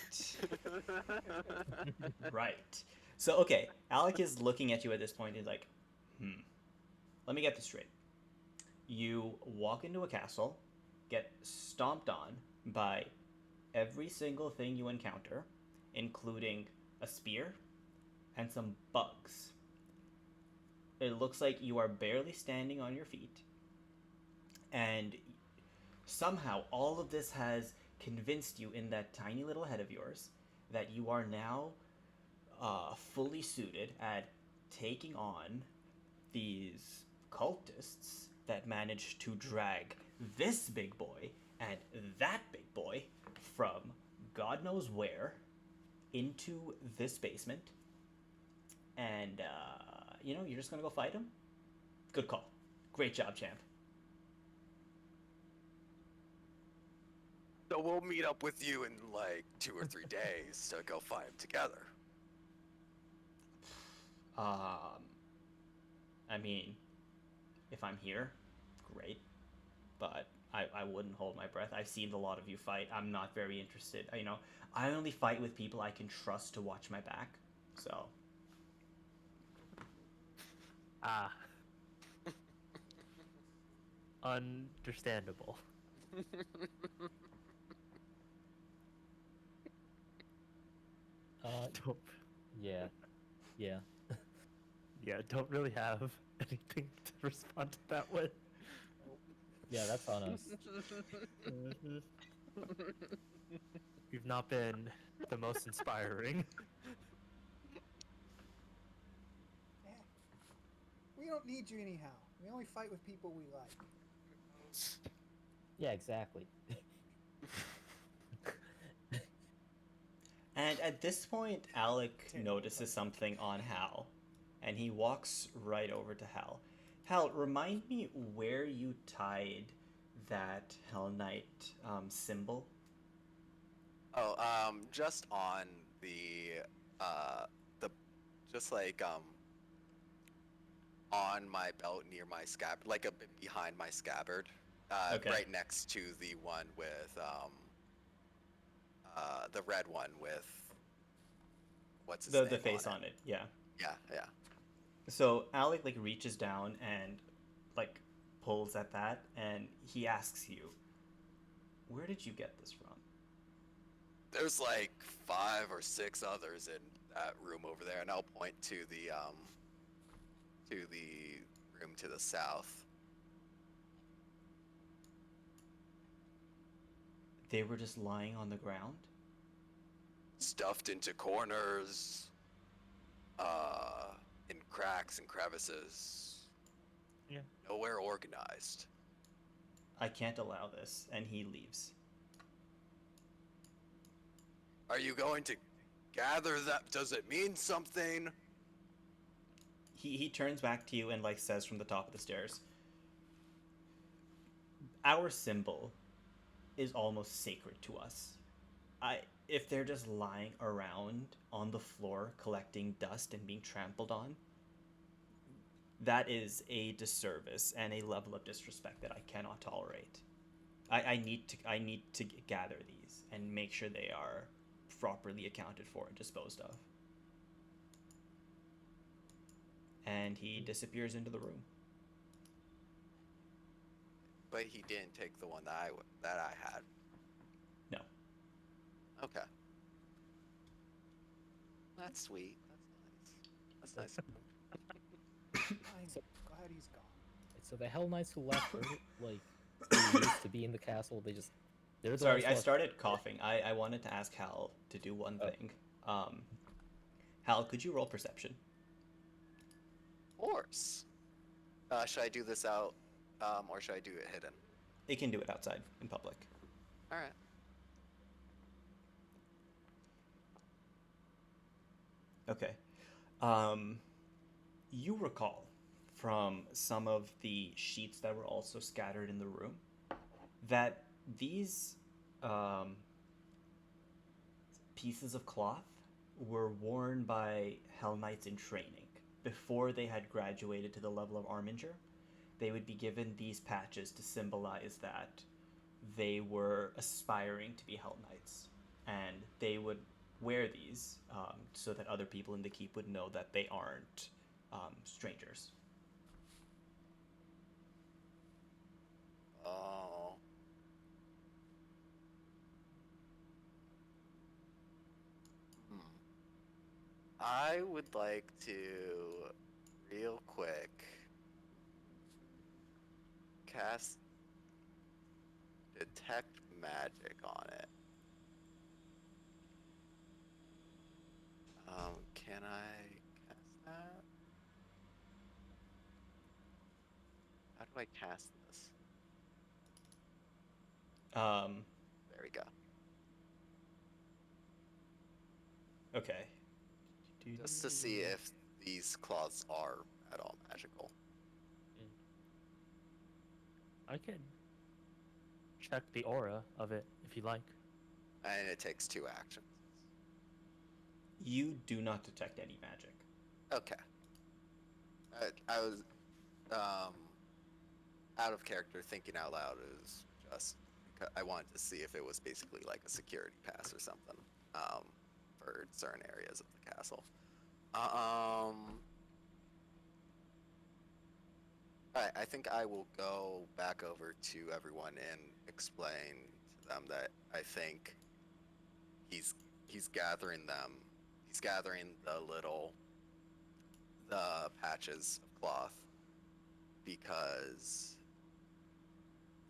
Right. So, okay, Alec is looking at you at this point. He's like, let me get this straight. You walk into a castle, get stomped on by every single thing you encounter, including a spear and some bugs. It looks like you are barely standing on your feet, and somehow all of this has convinced you in that tiny little head of yours that you are now fully suited at taking on these cultists that managed to drag this big boy and that big boy from God knows where into this basement. And, you're just gonna go fight him? Good call. Great job, champ. So we'll meet up with you in like 2 or 3 days to go fight them together. I mean, if I'm here, great. But I wouldn't hold my breath. I've seen a lot of you fight. I'm not very interested. I only fight with people I can trust to watch my back. So. Understandable. Don't, Yeah. Yeah. yeah, don't really have anything to respond to that with. Yeah, that's on us. You've not been the most inspiring. Yeah. We don't need you anyhow. We only fight with people we like. Yeah, exactly. And at this point, Alec notices something on Hal, and he walks right over to Hal. Hal, remind me where you tied that Hell Knight symbol. Oh, just on the just like on my belt near my scabbard, like a bit behind my scabbard, Okay. right next to the one with the red one with what's his name The face on it, yeah. Yeah, yeah. So Alec like reaches down and like pulls at that, and he asks you, "Where did you get this from?" There's like 5 or 6 others in that room over there, and I'll point to the room to the south. They were just lying on the ground? Stuffed into corners, in cracks and crevices. Yeah. Nowhere organized. I can't allow this, and he leaves. Are you going to gather that? Does it mean something? He turns back to you and like says from the top of the stairs, "Our symbol is almost sacred to us. If they're just lying around on the floor collecting dust and being trampled on, that is a disservice and a level of disrespect that I cannot tolerate. I need to gather these and make sure they are properly accounted for and disposed of." And he disappears into the room. But he didn't take the one that I had. No. Okay. That's sweet. That's nice. I'm glad he's gone. So the Hell Knights who left, like, who used to be in the castle. They're the Sorry, ones I who are- started coughing. I wanted to ask Hal to do one Oh. thing. Hal, could you roll perception? Of course. Should I do this out, or should I do it hidden? It can do it outside in public. All right. Okay. You recall from some of the sheets that were also scattered in the room that these pieces of cloth were worn by Hell Knights in training. Before they had graduated to the level of Arminger, they would be given these patches to symbolize that they were aspiring to be Hell Knights. And they would wear these so that other people in the keep would know that they aren't strangers. Oh. I would like to, real quick, cast Detect Magic on it. Can I cast that? How do I cast this? There we go. Okay. Just to see if these cloths are at all magical. I can check the aura of it if you like. And it takes 2 actions. You do not detect any magic. Okay. I was out of character thinking out loud. It was just I wanted to see if it was basically like a security pass or something for certain areas of the castle. Alright, I think I will go back over to everyone and explain to them that I think he's gathering them. He's gathering the patches of cloth because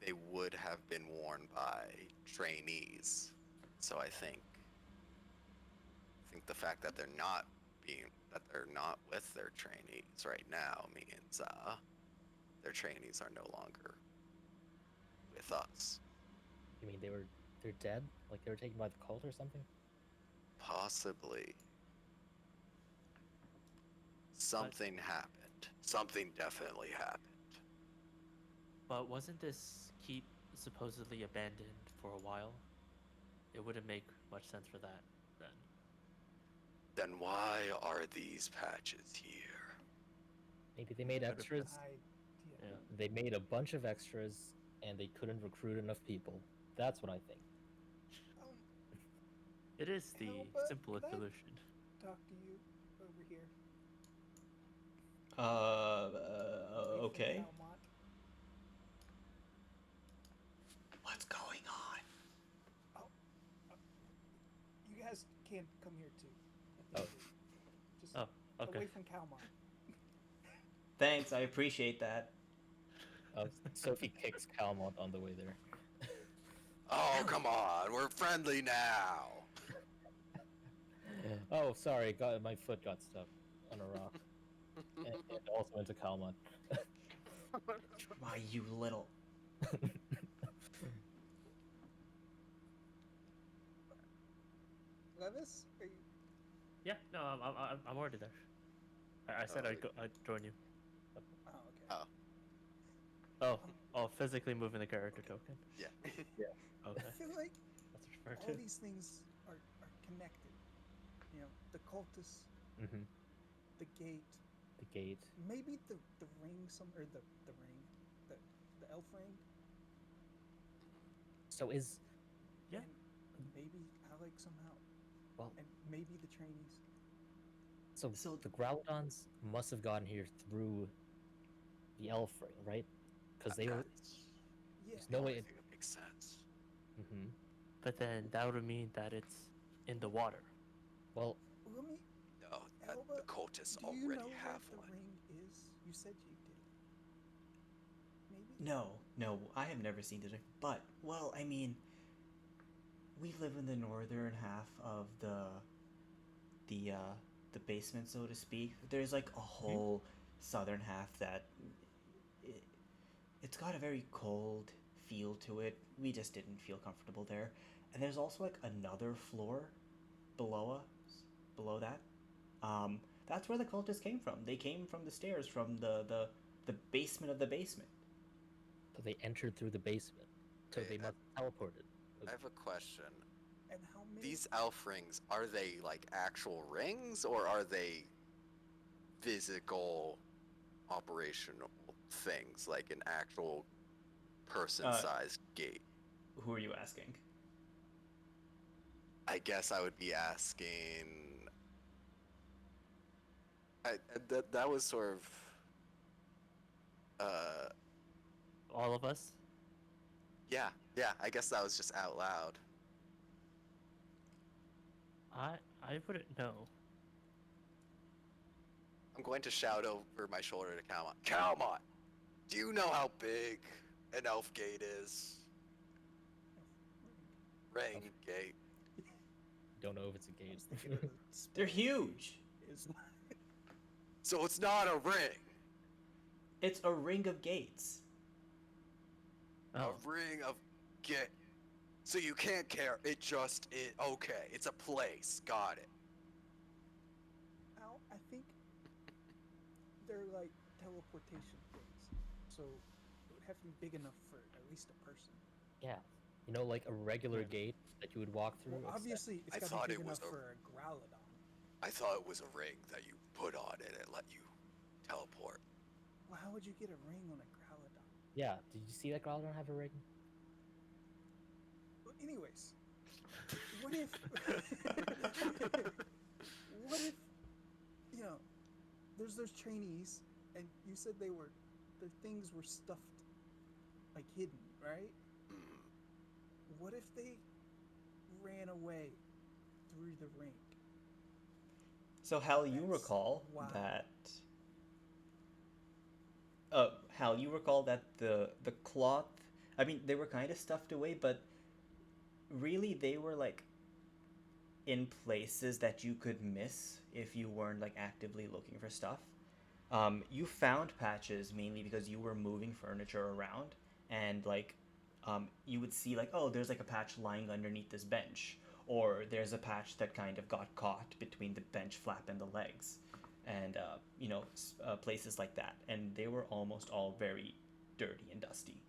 they would have been worn by trainees. So I think the fact that they're not with their trainees right now means their trainees are no longer with us. You mean they're dead? Like they were taken by the cult or something? Possibly. Something happened. Something definitely happened. But wasn't this keep supposedly abandoned for a while? It wouldn't make much sense for that then. Then why are these patches here? Maybe they made extras. Yeah. They made a bunch of extras and they couldn't recruit enough people. That's what I think. It is the Helba, simple could I- solution. Talk to you over here. Away from Okay. Calmont. What's going on? You guys can't come here too. I think just Oh, okay. away from Calmont. Thanks, I appreciate that. Sophie kicks Calmont on the way there. Oh, come on. We're friendly now. Oh, sorry, my foot got stuck on a rock. and also into Calmont. Why, you little... Levis, are you? Yeah, no, I'm already there. I said I'd join you. Oh, okay. Oh, physically moving the character token. Yeah. Okay, I feel like that's referred all to. these things are connected. You know, the cultists, Mm-hmm. the gate, The gate. maybe the ring, the elf ring, So is Yeah. and maybe Alec somehow, well, and maybe the trainees. so the Growlodons must have gotten here through the elf ring, right? Because they were. Yeah. There's no way. I think it makes sense. Mm-hmm. But then that would mean that it's in the water. Well, Let me. No, the Elba, cultists Do you already know have what one. the ring is? You said you did. Maybe. No, No, I have never seen it. But well, I mean, we live in the northern half of the uh, the basement, so to speak. There's like a whole southern half that it, it's got a very cold feel to it. We just didn't feel comfortable there. And there's also like another floor below us, below that. That's where the cultists came from. They came from the stairs, from the basement of the basement. So they entered through the basement. So Wait, they must have teleported. I have a question. And how many? These elf rings, are they like actual rings or are they physical operational things, like an actual person-sized gate? Who are you asking? I guess I would be asking. That was sort of. All of us? Yeah. I guess that was just out loud. I wouldn't know. I'm going to shout over my shoulder to Calmont. Calmont, do you know how big an elf gate is? Ring gate. Don't know if it's a I gate. was thinking of the They're huge. is So it's not a ring. It's a ring of gates. Oh, A ring of gate. So you can't care. It just is. Okay, it's a place. Got it. Al, I think they're like teleportation things. So it would have to be big enough for at least a person. Yeah. You know, like a regular gate that you would walk through. Well, except- obviously, it's I got to thought be big it was enough a- for a Growlodon. I thought it was a ring that you put on it and let you teleport. Well, how would you get a ring on a Growlodon? Yeah. Did you see that Growlithe have a ring? Well, anyways, what if, what if, you know, there's those trainees, and you said their things were stuffed, like hidden, right? Hmm. What if they ran away through the ring? So Hal, you That's recall wild. that. Hal, you recall that the cloth. I mean, they were kind of stuffed away, but really they were like in places that you could miss if you weren't like actively looking for stuff. You found patches mainly because you were moving furniture around, and like, you would see like, oh, there's like a patch lying underneath this bench, or there's a patch that kind of got caught between the bench flap and the legs, and places like that, and they were almost all very dirty and dusty.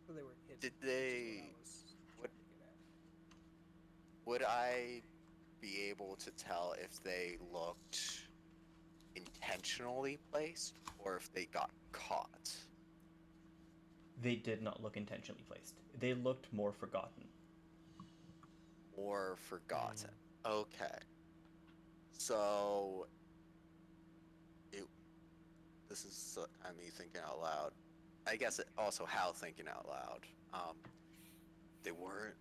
So they were hidden. Did is what I they- was what- trying to get at. Would I be able to tell if they looked intentionally placed or if they got caught? They did not look intentionally placed. They looked more forgotten. Or forgotten? Okay. So this is me thinking out loud. I guess it also Hal thinking out loud. They weren't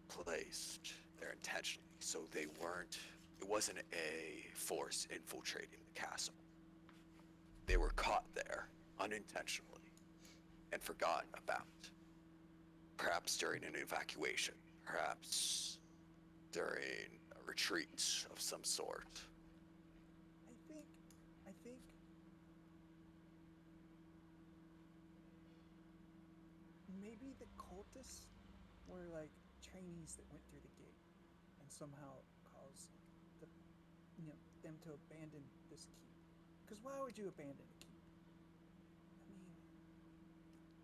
placed there intentionally, so they weren't. It wasn't a force infiltrating the castle. They were caught there unintentionally and forgotten about. Perhaps during an evacuation. Perhaps during a retreat of some sort. I think maybe the cultists were like trainees that went through the gate and somehow caused them to abandon this keep. Because why would you abandon a keep? I mean,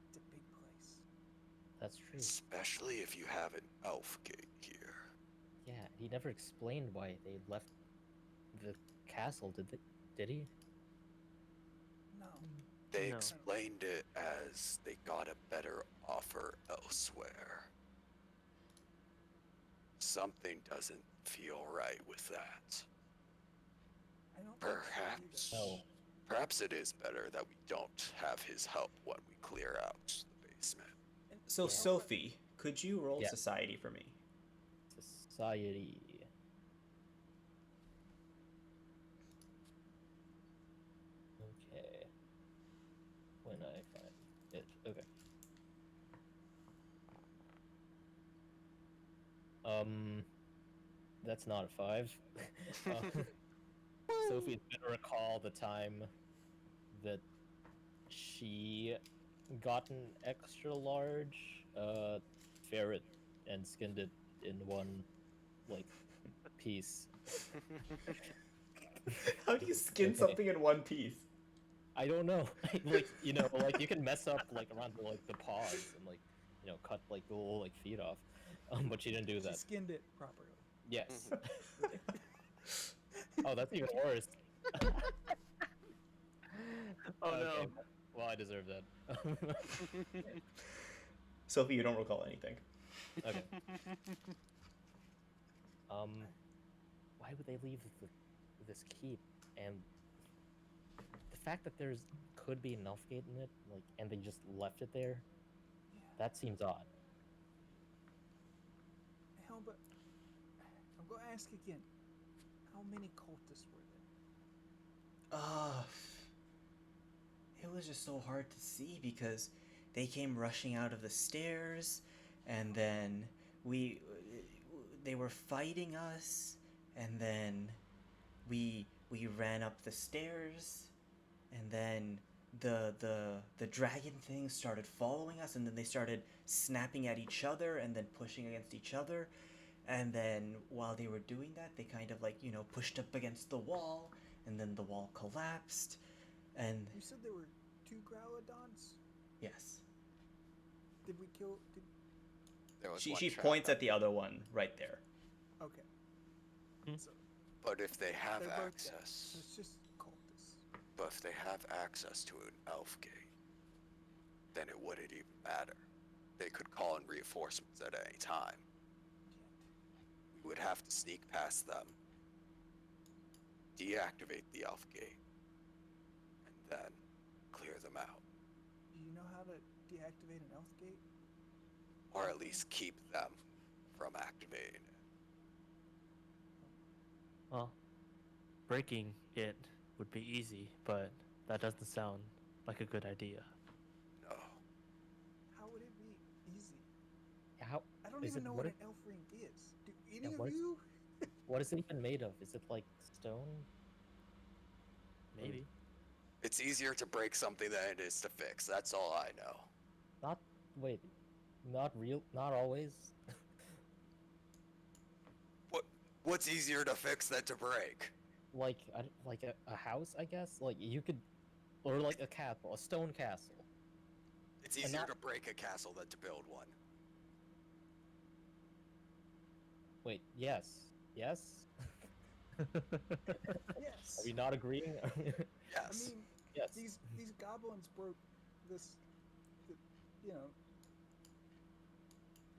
it's a big place. That's true. Especially if you have an elf gate here. Yeah, he never explained why they left the castle, did he? No. They No. explained it as they got a better offer elsewhere. Something doesn't feel right with that. I don't think so either. Perhaps. No. Perhaps it is better that we don't have his help when we clear out the basement. So Yeah. Sophie, could you roll Yeah. society for me? Society. Okay. When I find Okay. That's not a 5. Um, Sophie's gonna recall the time that she got an extra large ferret and skinned it in one like piece. How do you skin Okay. something in one piece? I don't know. Like, you know, like you can mess up like around the paws and like, you know, cut like the little like feet off. But she didn't do She that. skinned it properly. Yes. Oh, that's even worse. Oh Okay, no. well, I deserve that. Sophie, you don't recall anything. Okay. Why would they leave this keep? And the fact that there's could be an elf gate in it, like, and they just left it there, Yeah. that seems odd. Hell, but I'm gonna ask again. How many cultists were there? It was just so hard to see because they came rushing out of the stairs, and then they were fighting us, and then we ran up the stairs, and then the dragon thing started following us, and then they started snapping at each other and then pushing against each other, and then while they were doing that, they kind of like, you know, pushed up against the wall, and then the wall collapsed, and You said there were 2 Growlodons. yes, Did we kill? Did There was she one she trap points up. at the other one right there. okay. Hmm. So But if they have they're both dead. access, So it's just cultists. but if they have access to an elf gate, then it wouldn't even matter. They could call in reinforcements at any time. We would have to sneak past them, deactivate the elf gate, and then clear them out. Do you know how to deactivate an elf gate? Or at least keep them from activating it. Well, breaking it would be easy, but that doesn't sound like a good idea. No. How would it be easy? How? I don't Is even it- know what what if- an elf ring is. Do any Yeah, of what if- you? What is it even made of? Is it like stone? Maybe. It's easier to break something than it is to fix. That's all I know. Not. Wait. Not real. Not always. What's easier to fix than to break? Like like a house, I guess. Like you could, or like a castle, a stone castle. It's And easier not- to break a castle than to build one. Wait. Yes. Yes. Yes. Are we not agreeing? I Yes. mean, Yes. these goblins broke this, you know,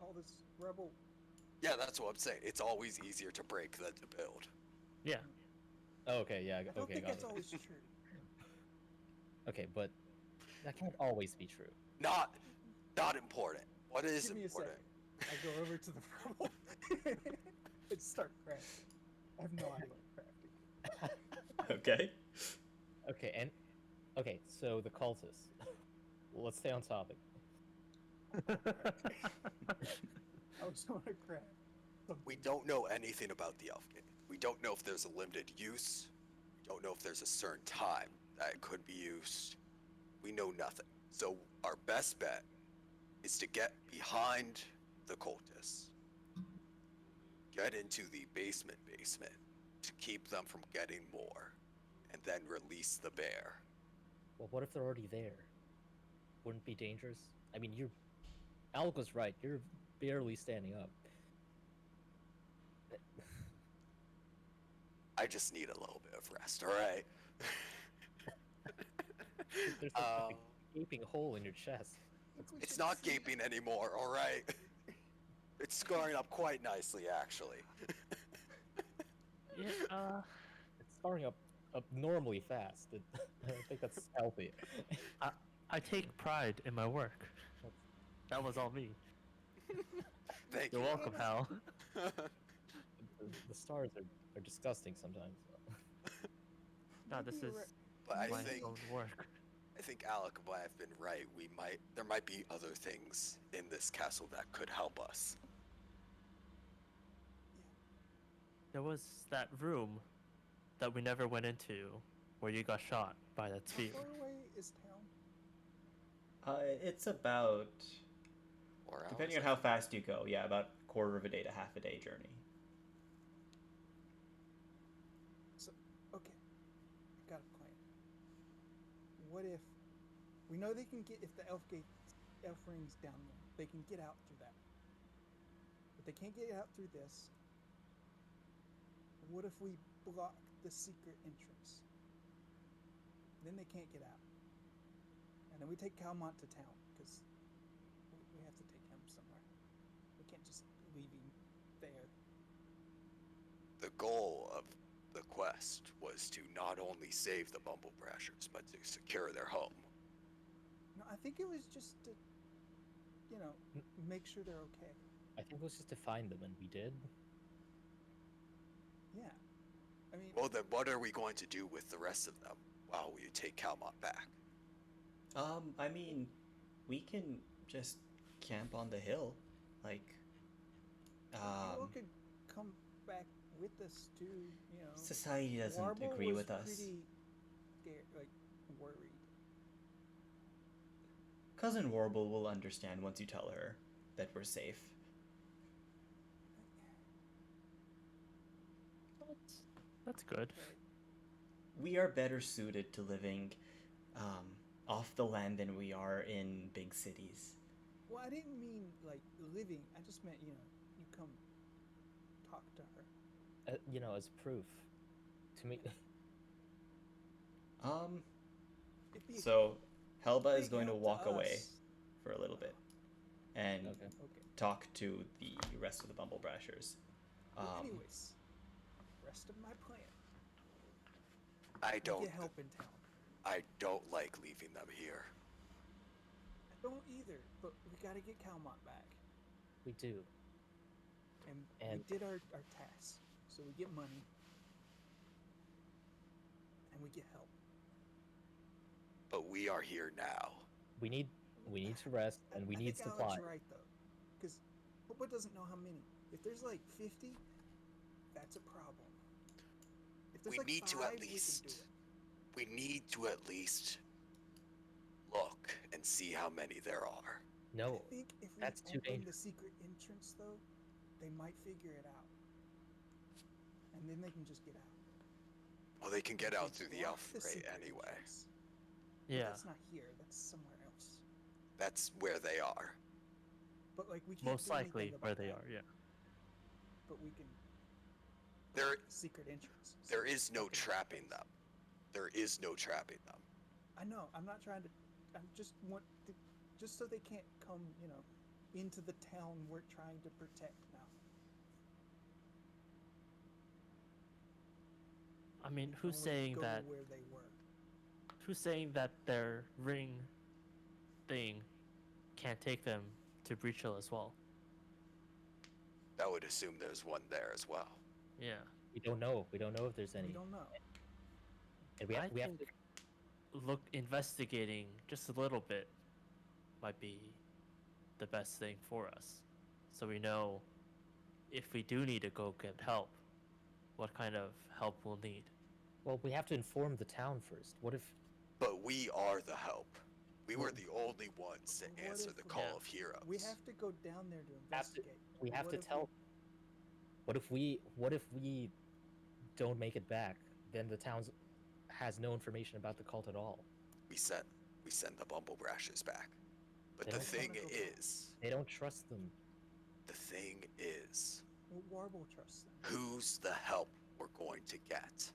all this rebel. Yeah, that's what I'm saying. It's always easier to break than to build. Yeah. Oh, okay. Yeah. I don't Okay. think Got that's it. always true. Okay, but that can't always be true. Not important. What is Give me a important? second. I go over to the rebel and start crafting. I have no idea what crafting. Okay. Okay, and okay, so the cultists. Let's stay on topic. I was going to craft. We don't know anything about the elf gate. We don't know if there's a limited use. We don't know if there's a certain time that it could be used. We know nothing. So our best bet is to get behind the cultists. Get into the basement to keep them from getting more. And then release the bear. Well, what if they're already there? Wouldn't it be dangerous? I mean, Alga's right. You're barely standing up. I just need a little bit of rest, alright? There's like a gaping hole in your chest. It's not gaping anymore, alright? It's scarring up quite nicely, actually. Yeah. It's starting up abnormally fast. I don't think that's healthy. I take pride in my work. That was all me. Thank You're you. welcome, pal. The stars are disgusting sometimes. No, this Maybe is you're right. But I my think own work. I think Alec might have been right. There might be other things in this castle that could help us. There was that room that we never went into where you got shot by that How spear. far away is town? It's about, Or depending on how fast you go, yeah, about quarter of a day to half a day journey. So, okay, I got a plan. What if we know they can get if the elf ring's down there, they can get out through that. But they can't get out through this. What if we block the secret entrance? Then they can't get out. And then we take Calmont to town because we have to take him somewhere. We can't just leave him there. The goal of the quest was to not only save the Bumble Brashers, but to secure their home. No, I think it was just to, make sure they're okay. I think it was just to find them, and we did. Yeah. I mean, Well, then what are we going to do with the rest of them while we take Calmont back? I mean, we can just camp on the hill, like, you all could come back with us too, society doesn't Warble agree was with us. pretty scared, worried. Cousin Warble will understand once you tell her that we're safe. That's good. We are better suited to living off the land than we are in big cities. Well, I didn't mean living. I just meant you come talk to her. As proof. To me, It'd be So Helba is big going to help walk away us. for a little bit and okay. Okay. talk to the rest of the Bumble Brashers. Well, anyways, rest of my plan. I We don't. get help in town. I don't like leaving them here. I don't either, but we gotta get Calmont back, We do. and And- we did our task, so we get money, and we get help. But we are here now. We need to rest, and we I need think supply. Alec's right though, because Popo doesn't know how many. If there's 50, that's a problem. If there's We need to at 5, we can do least- it. We need to at least look and see how many there are. No, I think if we that's too open the dangerous. secret entrance, though, they might figure it out, and then they can just get out. Well, they can get If out we through the block elf the ray secret anyway. entrance- but Yeah. that's not here. That's somewhere else. That's where they are. But we can't Most do anything likely about where they that, are, yeah. But we can. There, block the secret entrance. so there is no fucking trapping obvious. them. There is no trapping them. I know. I'm not trying to. I just want to, just so they can't come, into the town we're trying to protect now. I mean, They who's can always saying go that? where they were? Who's saying that their ring thing can't take them to Breach Hill as well? I would assume there's one there as well. Yeah. we don't know. We don't know if there's any. We don't know. And we have to. think investigating just a little bit might be the best thing for us, so we know if we do need to go get help, what kind of help we'll need. Well, we have to inform the town first. What if? But we are the help. We were Well, the only ones to what answer if the we- call Yeah. of heroes. We have to go down there to Have to- investigate. We have What to if tell. What if we don't make it back? Then the town has no information about the cult at all. We send the Bumble Brashers back. But They the don't thing wanna go back. is, They don't trust them. Well, Warble trusts them. who's the help we're going to get?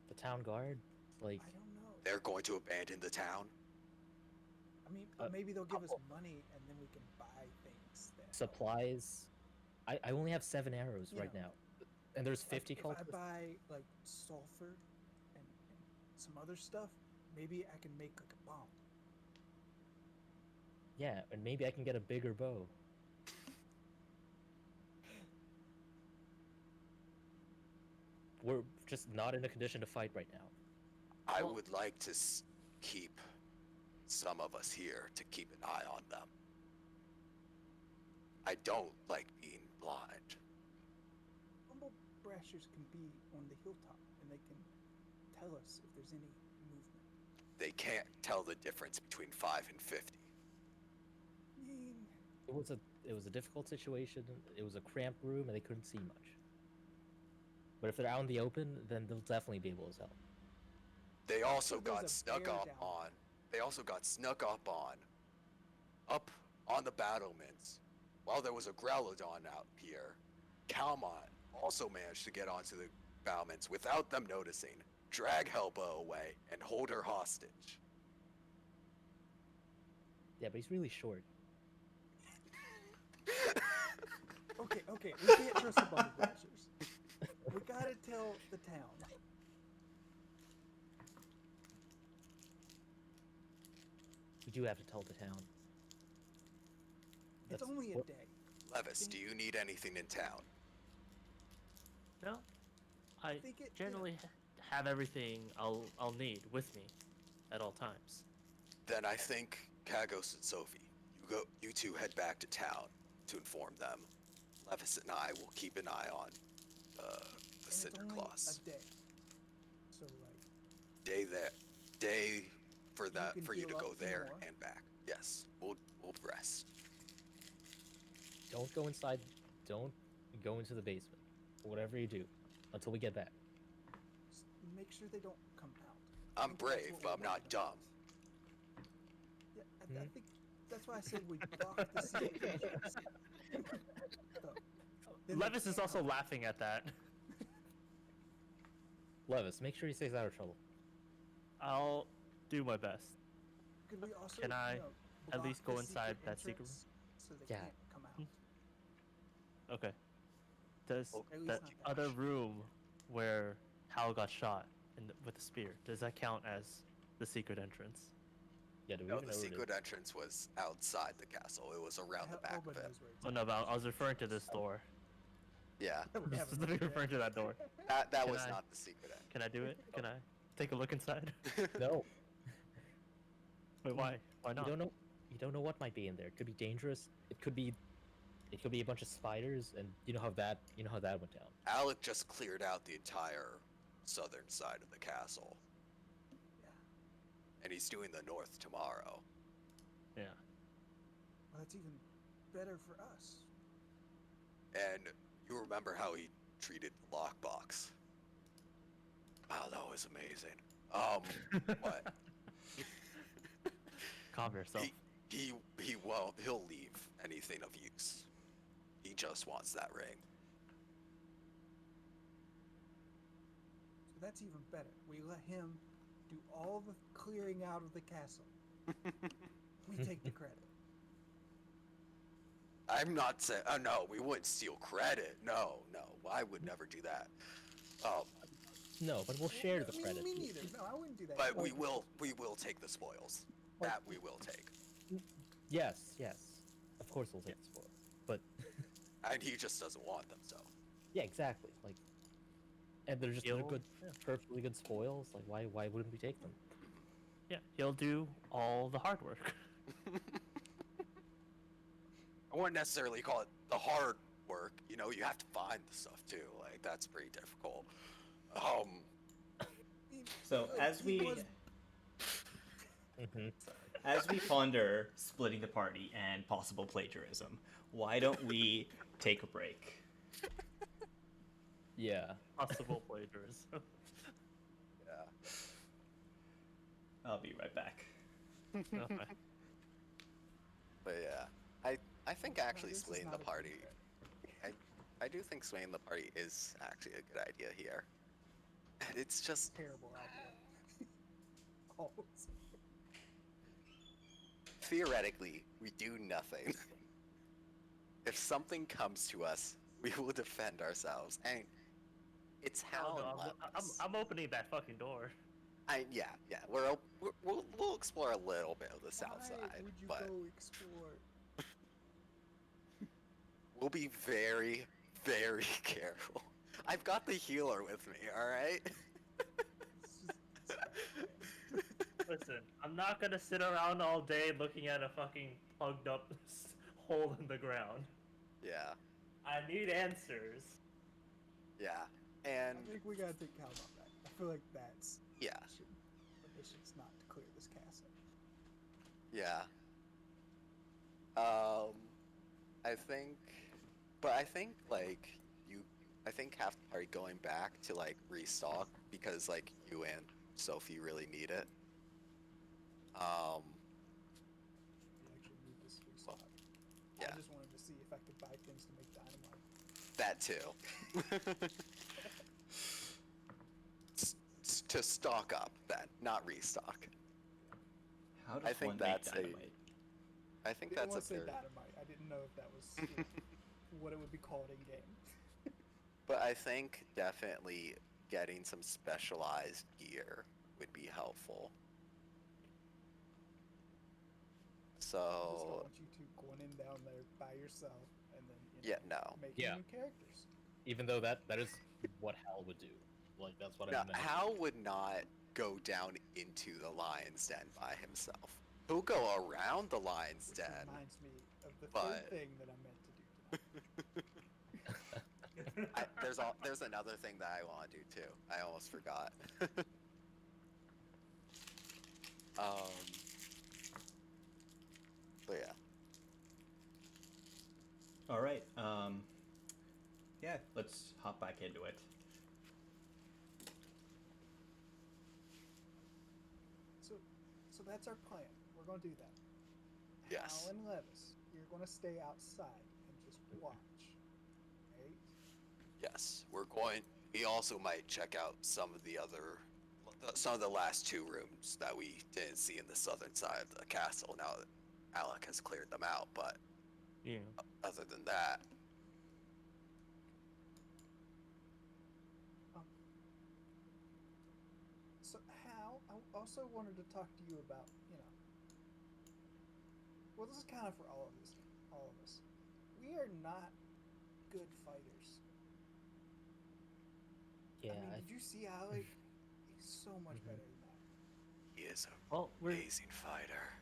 The town guard, like, I don't know. They're going to abandon the town? I mean, but maybe they'll give us couple. money and then we can buy things. That help. supplies. I only have 7 arrows You right know, now, and there's Like, 50 if I cultists. buy sulfur and some other stuff, maybe I can make a bomb. Yeah, and maybe I can get a bigger bow. We're just not in a condition to fight right now. I Well- would like to keep some of us here to keep an eye on them. I don't like being blind. Humble brashers can be on the hilltop, and they can tell us if there's any movement. They can't tell the difference between 5 and 50. I mean, It was a difficult situation. It was a cramped room, and they couldn't see much. But if they're out in the open, then they'll definitely be able to tell. They also There's got a snuck bear up down. on. They also got snuck up on the battlements, while there was a Growlodon out here. Calmon also managed to get onto the battlements without them noticing, drag Helba away, and hold her hostage. Yeah, but he's really short. okay, we can't trust the bumble brashers. We gotta tell the town. We do have to tell the town. It's That's only a what- day. Levis, do you need anything in town? No, I Think it- generally have everything I'll need with me at all times. Then I think Kagos and Sophie, you two head back to town to inform them. Levis and I will keep an eye on the And Cinder it's only Claws. a day. So like, Day for that can for you heal to up go some there more. and back. Yes, we'll rest. Don't go inside. Don't go into the basement. Whatever you do, until we get back. s- make sure they don't come out. I I'm think that's brave, what but we're I'm not worried dumb. about. Yeah, I Hmm? think that's why I said we block the secret entrance. So, then they Levis is can't also come out. laughing at that. Levis, make sure he stays out of trouble. I'll do my best. Could we also, Can I at block least go the inside that secret entrance so they Yeah. can't come out? Okay. Does Oh, At least that not that other much. room where Hal got shot with the spear, does that count as the secret entrance? Yeah, do we No, even the know where it secret is? entrance was outside the castle. It was around the back of Elba it. knows where it's Oh at. no, but I was referring to this door. Yeah, We haven't Specifically looked at referring to that door. that Can was I- not the secret end. Can I do it? Can I take a look inside? No, Wait, why? Why you not? don't know. You don't know what might be in there. It could be dangerous. It could be a bunch of spiders, and you know how that went down. Alec just cleared out the entire southern side of the castle, Yeah. and he's doing the north tomorrow. Yeah. Well, that's even better for us. And you remember how he treated the lockbox? Wow, that was amazing. What? Calm yourself. He won't. He'll leave anything of use. He just wants that ring. So that's even better. We let him do all the clearing out of the castle. We take the credit. I'm not saying. Oh no, we wouldn't steal credit. No, I would never do that. No, but we'll share the Me- credit. Me neither. No, I wouldn't do that. But we Like, will take the spoils. Like- That we will take. Yes. Of course we'll take the spoil. But And he just doesn't want them, so. yeah, exactly. Like, and they're He'll- good, perfectly good spoils. Like, why wouldn't we take them? Yeah, he'll do all the hard work. I wouldn't necessarily call it the hard work. You know, you have to find the stuff too. Like that's pretty difficult. So as he we was- Mm-hmm. as we ponder splitting the party and possible plagiarism, why don't we take a break? Yeah. Possible plagiarism. Yeah. I'll be right back. Okay. But yeah, I think actually this is splitting not the a good party. idea. I do think splitting the party is actually a good idea here. And it's just Terrible idea. Always. theoretically we do nothing. If something comes to us, we will defend ourselves. And it's how Oh, no, I'm opening that fucking door. yeah. We'll explore a little bit of the south Why side, would you but go explore? we'll be very, very careful. I've got the healer with me, alright? It's just- Listen, I'm not gonna sit around all day looking at a fucking plugged up hole in the ground. Yeah, I need answers. yeah, I and think we gotta take Calm back. I feel like that's yeah, the mission's not to clear this castle. yeah. I think, but I think like I think half the party going back to like restock because like you and Sophie really need it. We actually need this restock. Yeah. I just wanted to see if I could buy things to make dynamite. That too. To stock up, then, not restock. How does I think one that's make dynamite? I think Didn't that's want a to say very. dynamite. I didn't know if that was what it would be called in game. But I think definitely getting some specialized gear would be helpful. I just don't So want you two going in down there by yourself and then yeah, no. making Yeah. new characters. Even though that is what Hal would do. Like that's what I Now, meant. Hal would not go down into the lion's den by himself. He'll go around the lion's Which den. reminds me of the but- third thing that I meant to do tonight. There's another thing that I want to do too. I almost forgot. But yeah, All right. Yeah, let's hop back into it. So that's our plan. We're gonna do that. Yes. Hal and Levis, you're gonna stay outside and just watch. Right? yes, we're going. We also might check out some of the last two rooms that we didn't see in the southern side of the castle. Now that Alec has cleared them out, but Yeah. other than that, So Hal, I also wanted to talk to you about, well, this is kind of for all of us. We are not good fighters. Yeah, I mean, did you see Alec? He's so much Mhm. better than that. he is an Well, we're amazing fighter.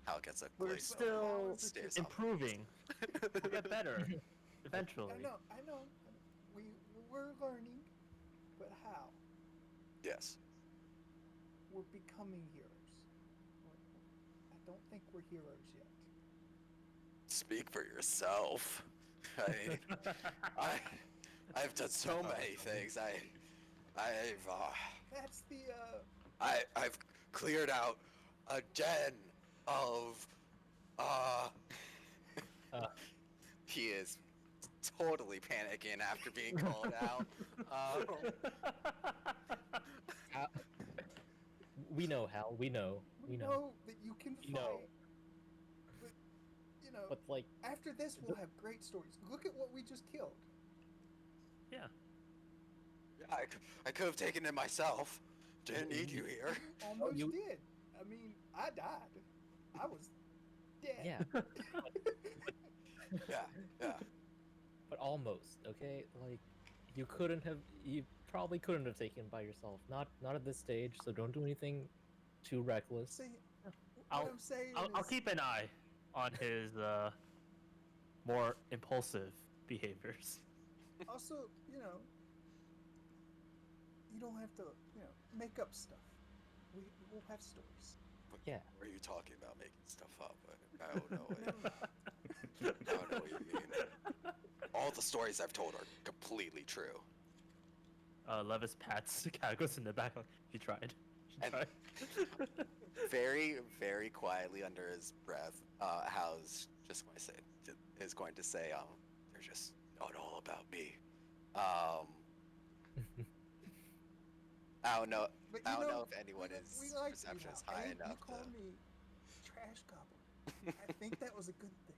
Hal gets a we're glaze still stares up. improving. We'll get better eventually. I know. We're learning, but how? Yes. We're becoming heroes. I don't think we're heroes yet. Speak for yourself. I've done so many things. That's the I've cleared out a den of he is totally panicking after being called out. Hal- we know, Hal. We know. we know that you can We fight. know. But But like, after this we'll have great stories. Look at what we just killed. Yeah. I could have taken it myself. Didn't need you here. Almost you- did. I mean, I died. I was dead. yeah, Yeah. but almost. Okay, like you probably couldn't have taken it by yourself. Not at this stage. So don't do anything too reckless. See, what I'll- I'm saying I'll is, keep an eye on his more impulsive behaviors. also, you don't have to, make up stuff. We'll have stories. Yeah. What are you talking about making stuff up? I don't know. I don't know what you mean. All the stories I've told are completely true. Levis pats Cagos in the back. Like, he tried. He And- tried. Very, very quietly under his breath, Hal's just going to say, they're just not all about me. I don't know. But I you don't know if anyone we is like perception is you, high Hal. enough You called me trash goblin. I think that was a good thing.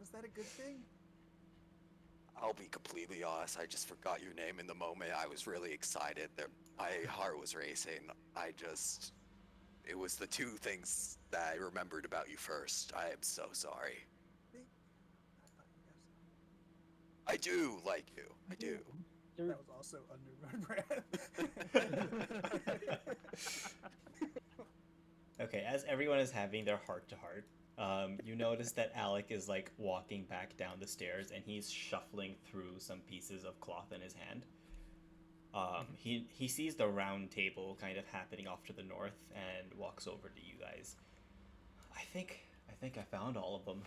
Was that a good thing? I'll be completely honest. I just forgot your name in the moment. I was really excited. My heart was racing. It was the two things that I remembered about you first. I am so sorry. I thought you guys. I do like you. I do. You're- That was also under my breath. Okay, as everyone is having their heart to heart, you notice that Alec is like walking back down the stairs and he's shuffling through some pieces of cloth in his hand. He sees the round table kind of happening off to the north and walks over to you guys. I think I found all of them.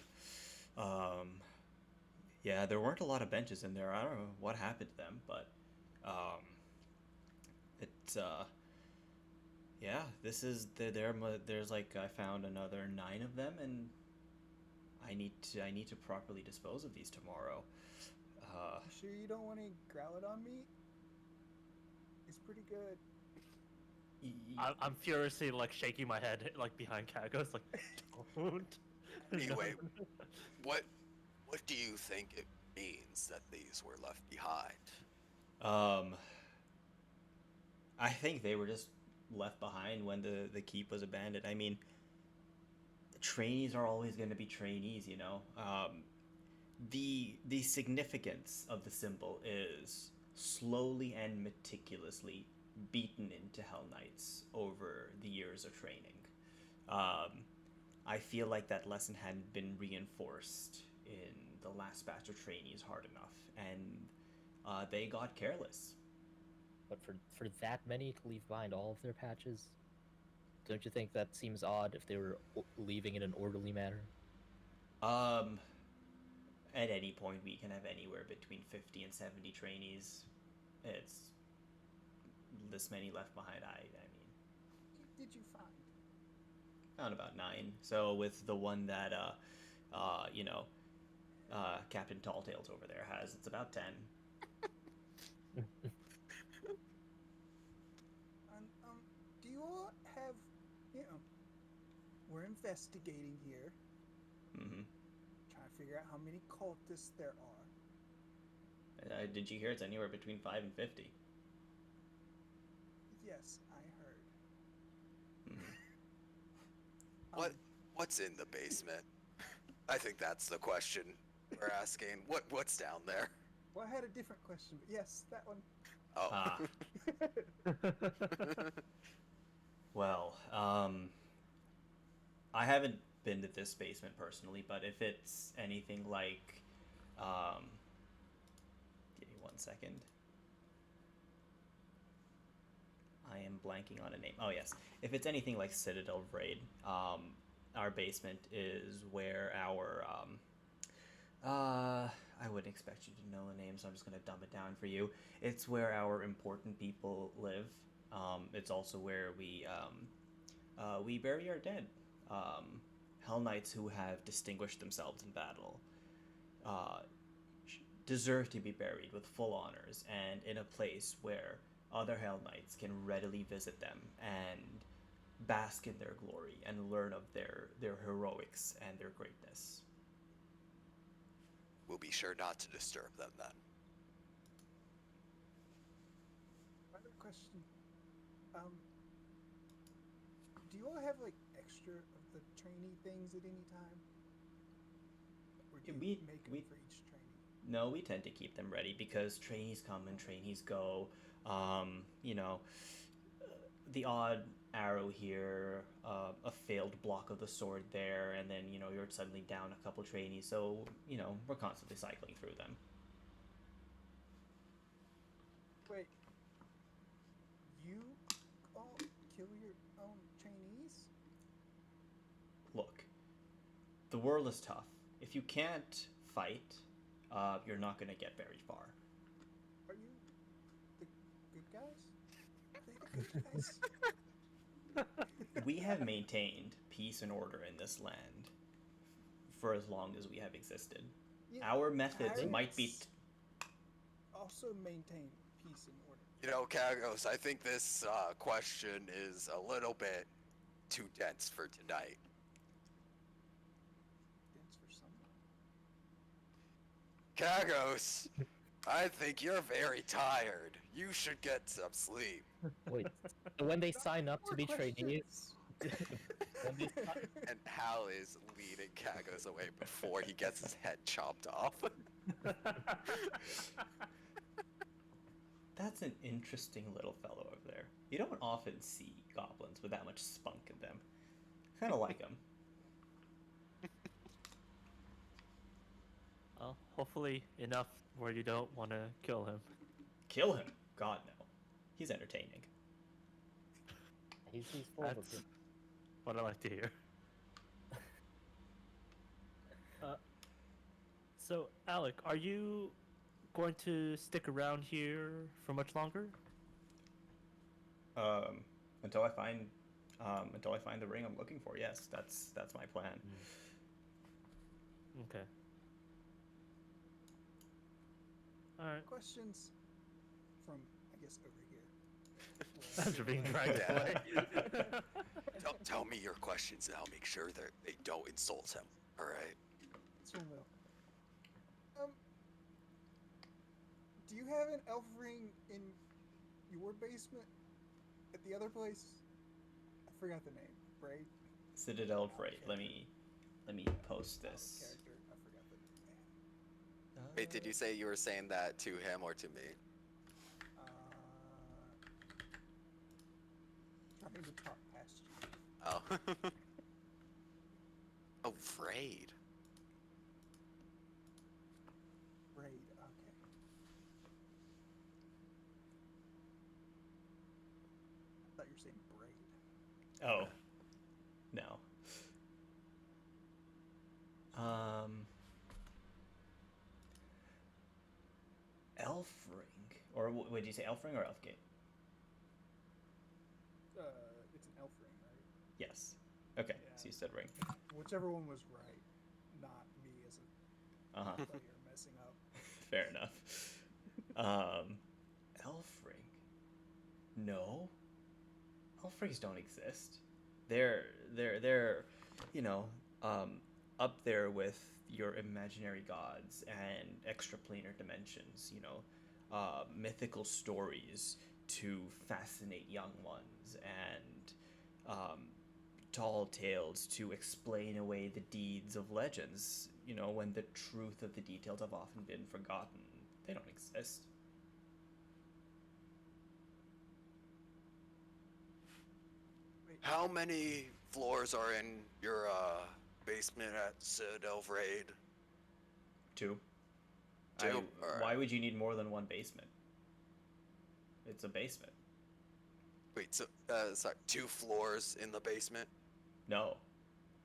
Yeah, there weren't a lot of benches in there. I don't know what happened to them, but it's yeah, this is there's like I found another 9 of them, and I need to properly dispose of these tomorrow. You sure you don't want any Growlithe meat? It's pretty good. I'm furiously like shaking my head like behind Kagos, like don't. Anyway, what do you think it means that these were left behind? I think they were just left behind when the keep was abandoned. I mean, trainees are always going to be trainees, you know. The significance of the symbol is slowly and meticulously beaten into Hell Knights over the years of training. I feel like that lesson hadn't been reinforced in the last batch of trainees hard enough, and they got careless. But for that many to leave behind all of their patches, don't you think that seems odd if they were leaving in an orderly manner? At any point, we can have anywhere between 50 and 70 trainees. It's this many left behind. I mean, Did you find? found about 9. So with the one that Captain Talltails over there has, it's about 10. Do you all have, we're investigating here, Mm-hmm. trying to figure out how many cultists there are. Did you hear it's anywhere between 5 and 50? Yes, I heard. Mm-hmm. What's in the basement? I think that's the question we're asking. What's down there? Well, I had a different question, but yes, that one. Oh. Ah. Well, I haven't been to this basement personally, but if it's anything like, give me 1 second. I am blanking on a name. Oh yes, if it's anything like Citadel Raid, our basement is where our I wouldn't expect you to know the name, so I'm just gonna dumb it down for you. It's where our important people live. It's also where we bury our dead. Hell Knights who have distinguished themselves in battle deserve to be buried with full honors and in a place where other Hell Knights can readily visit them and bask in their glory and learn of their heroics and their greatness. We'll be sure not to disturb them then. Another question. Do you all have like extra of the trainee things at any time? Or do you We- make them we- for each trainee? No, we tend to keep them ready because trainees come and trainees go. The odd arrow here, a failed block of the sword there, and then you're suddenly down a couple trainees. So we're constantly cycling through them. Wait. You all kill your own trainees? Look, the world is tough. If you can't fight, you're not gonna get very far. Are you the good guys? Are they the good guys? We have maintained peace and order in this land for as long as we have existed. Yeah, Our methods pirates might be also maintain peace and order. You know, Kagos, I think this question is a little bit too dense for tonight. Dense for someone. Kagos, I think you're very tired. You should get some sleep. Wait, so when they sign up to More be trainees, questions. when they si- And Hal is leading Kagos away before he gets his head chopped off. That's an interesting little fellow over there. You don't often see goblins with that much spunk in them. Kind of like him. Well, hopefully enough where you don't want to kill him. Kill him? God, no. He's entertaining. He's full of That's opinion. what I like to hear. So, Alec, are you going to stick around here for much longer? Until I find the ring I'm looking for. Yes, that's my plan. Okay. All right. Questions from, I guess, over here. As you're being dragged Yeah. away. Tell me your questions and I'll make sure that they don't insult him. All right. This one will. Do you have an elf ring in your basement? At the other place? I forgot the name. Braid? Citadel Freight. Let me post this. Character. I forgot the name. Wait, did you say you were saying that to him or to me? I need to talk past you. Oh. Oh, Vrade. Braid. Okay. I thought you were saying braid. Oh. No. Elf ring, or would you say elf ring or elf gate? It's an elf ring, right? Yes. Okay. Yeah. So you said ring. Whichever one was right, not me as a Uh huh. player messing up. Fair enough. Elf ring. No. Elf rings don't exist. They're you know, up there with your imaginary gods and extraplanar dimensions, you know, mythical stories to fascinate young ones, and tall tales to explain away the deeds of legends, you know, when the truth of the details have often been forgotten. They don't exist. How many floors are in your basement at Citadel Vrade? Two. Two? Why Alright. would you need more than one basement? It's a basement. Wait, so sorry, 2 floors in the basement? No,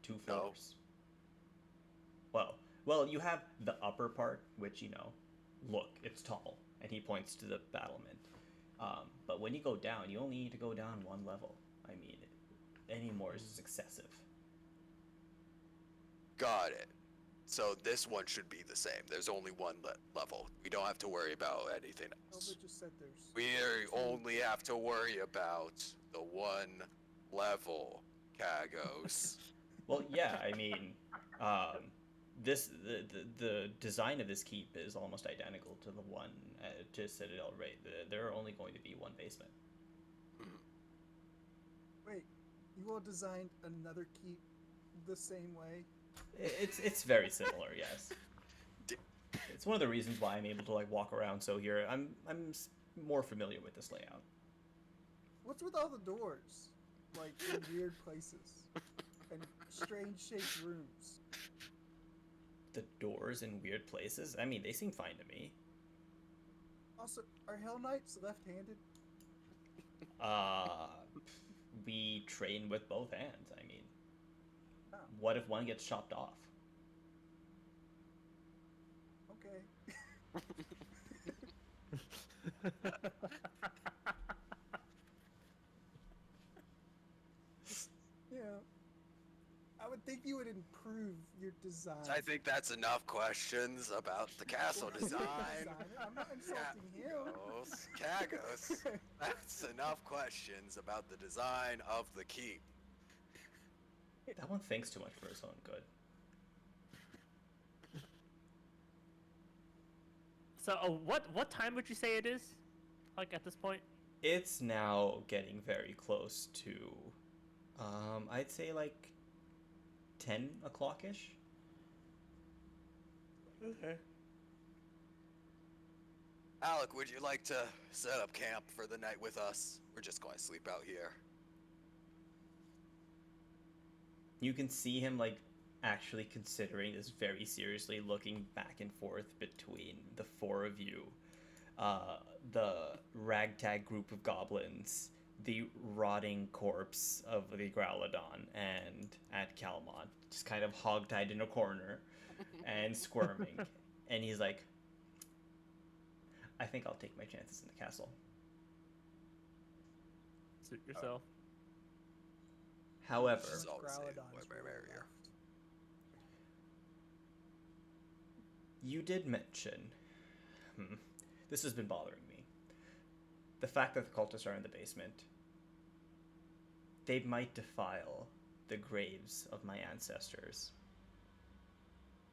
two No. floors. Well, you have the upper part, which, you know, look, it's tall, and he points to the battlement. But when you go down, you only need to go down one level. I mean, any more is just excessive. Got it. So this one should be the same. There's only one level. We don't have to worry about anything else. Elva just said there's. We only have to worry about the one level, Kagos. Well, yeah, I mean, the design of this keep is almost identical to the one to Citadel Raid. There are only going to be one basement. Wait, you all designed another keep the same way? It's very similar, yes. D- It's one of the reasons why I'm able to like walk around so here. I'm more familiar with this layout. What's with all the doors? Like in weird places and strange shaped rooms. The doors in weird places. I mean, they seem fine to me. Also, are Hell Knights left-handed? We train with both hands. I mean, Oh, what if one gets chopped off? okay. Yeah. I would think you would improve your design. I think that's enough questions about the castle Well, he's not design. a designer. I'm not insulting him. Kagos. That's enough questions about the design of the keep. That one thinks too much for his own good. So, what time would you say it is? Like at this point? It's now getting very close to, I'd say like 10 o'clock-ish. Okay. Alec, would you like to set up camp for the night with us? We're just going to sleep out here. You can see him like actually considering this very seriously, looking back and forth between the four of you, the ragtag group of goblins, the rotting corpse of the Growlodon, and at Calmont, just kind of hogtied in a corner and squirming. And he's like, I think I'll take my chances in the castle. Suit yourself. However, Just always say Growlodons more were merrier. left. you did mention, this has been bothering me, the fact that the cultists are in the basement. They might defile the graves of my ancestors.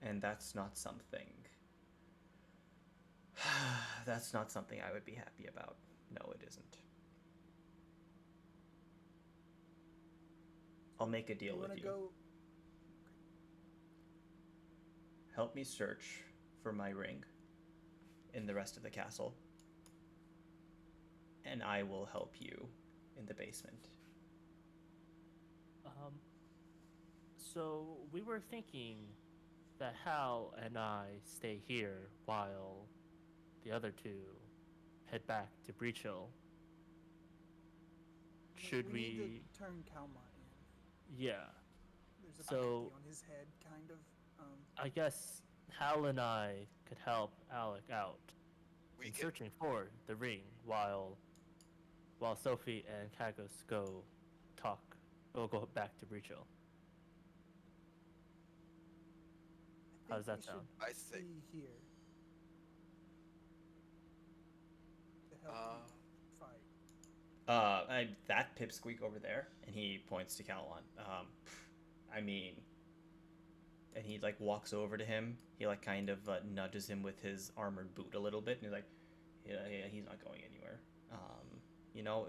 And that's not something. That's not something I would be happy about. No, it isn't. I'll make a deal with wanna you. go? Help me search for my ring in the rest of the castle. And I will help you in the basement. So we were thinking that Hal and I stay here while the other two head back to Breach Hill. Should We we? need to turn Calmont in. Yeah. There's a So- bounty on his head, kind of. I guess Hal and I could help Alec out We in can searching for the ring while Sophie and Kagos go go back to Breach Hill. I How does think that we sound? I should think- be here to help Uh, you fight. That pipsqueak over there, and he points to Calwan. I mean, and he like walks over to him. He like kind of nudges him with his armored boot a little bit, and he's like, "Yeah, he's not going anywhere." You know,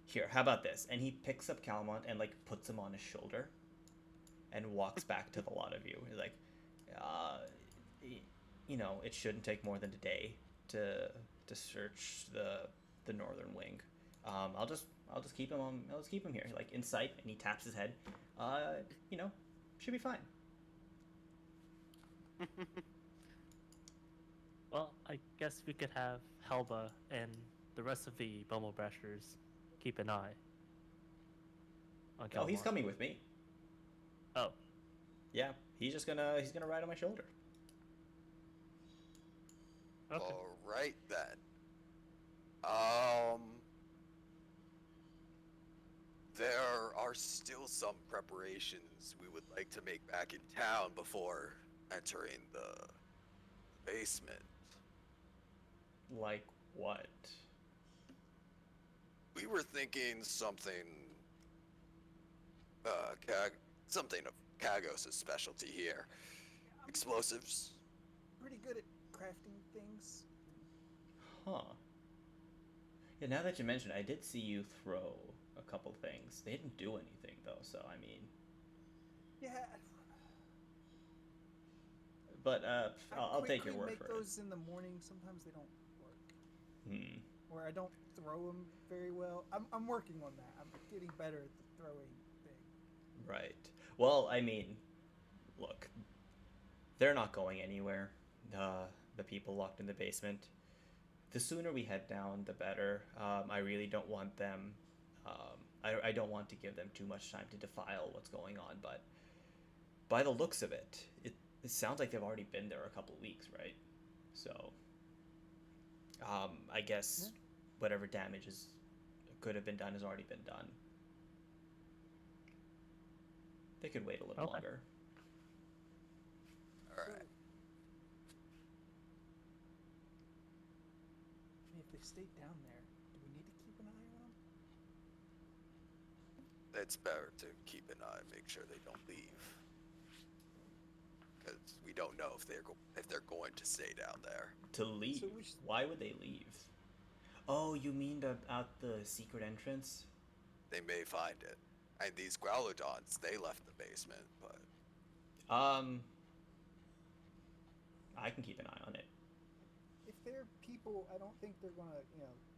here, how about this? And he picks up Calmont and like puts him on his shoulder, and walks back to the lot of you. He's like, you know, it shouldn't take more than a day to search the northern wing. I'll just keep him on. I'll just keep him here, like in sight. And he taps his head. You know, should be fine. Well, I guess we could have Helba and the rest of the Bumble Brashers keep an eye on Oh, he's Calmar. coming with me. Oh, Yeah, he's gonna ride on my shoulder. okay. All right then. There are still some preparations we would like to make back in town before entering the basement. Like what? We were thinking something, something of Kagos' specialty here. Explosives. Pretty good at crafting things. Huh. Yeah, now that you mention it, I did see you throw a couple things. They didn't do anything though, so I mean. Yeah. But I I'll take your quickly word make for those in the morning. Sometimes they don't work. it. Or I don't throw them very well. I'm working on that. I'm getting better at the throwing thing. Right. Well, I mean, look, they're not going anywhere. The people locked in the basement. The sooner we head down, the better. I really don't want them. I don't want to give them too much time to defile what's going on. But by the looks of it, it sounds like they've already been there a couple weeks, right? So, I guess whatever damage could have been done has already been done. They could wait a little Okay. longer. Alright. If they stay down there, do we need to keep an eye on them? It's better to keep an eye, make sure they don't leave. Because we don't know if they're going to stay down there. To leave? So we should- Why would they leave? Oh, you mean out the secret entrance? They may find it. And these Growlodons, they left the basement, but I can keep an eye on it. If they're people, I don't think they're gonna,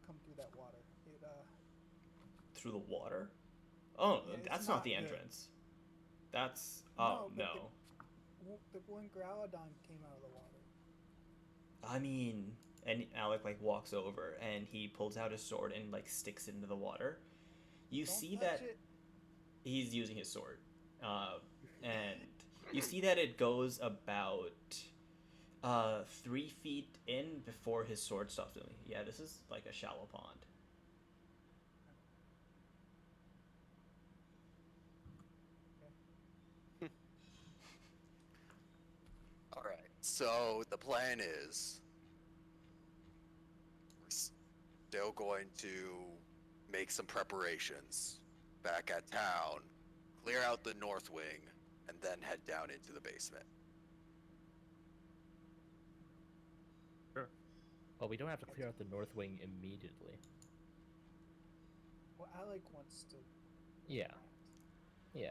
come through that water. It Through the water? Oh, Yeah, it's that's not not the good. entrance. That's No, but no. the one Growlodon came out of the water. I mean, and Alec like walks over and he pulls out his sword and like sticks it into the water. You Don't see touch that it. he's using his sword, and you see that it goes about 3 feet in before his sword stops moving. Yeah, this is like a shallow pond. All right. So the plan is we're still going to make some preparations back at town, clear out the north wing, and then head down into the basement. Well, we don't have to clear out the north wing immediately. Well, Alec wants to. Yeah. craft. Yeah.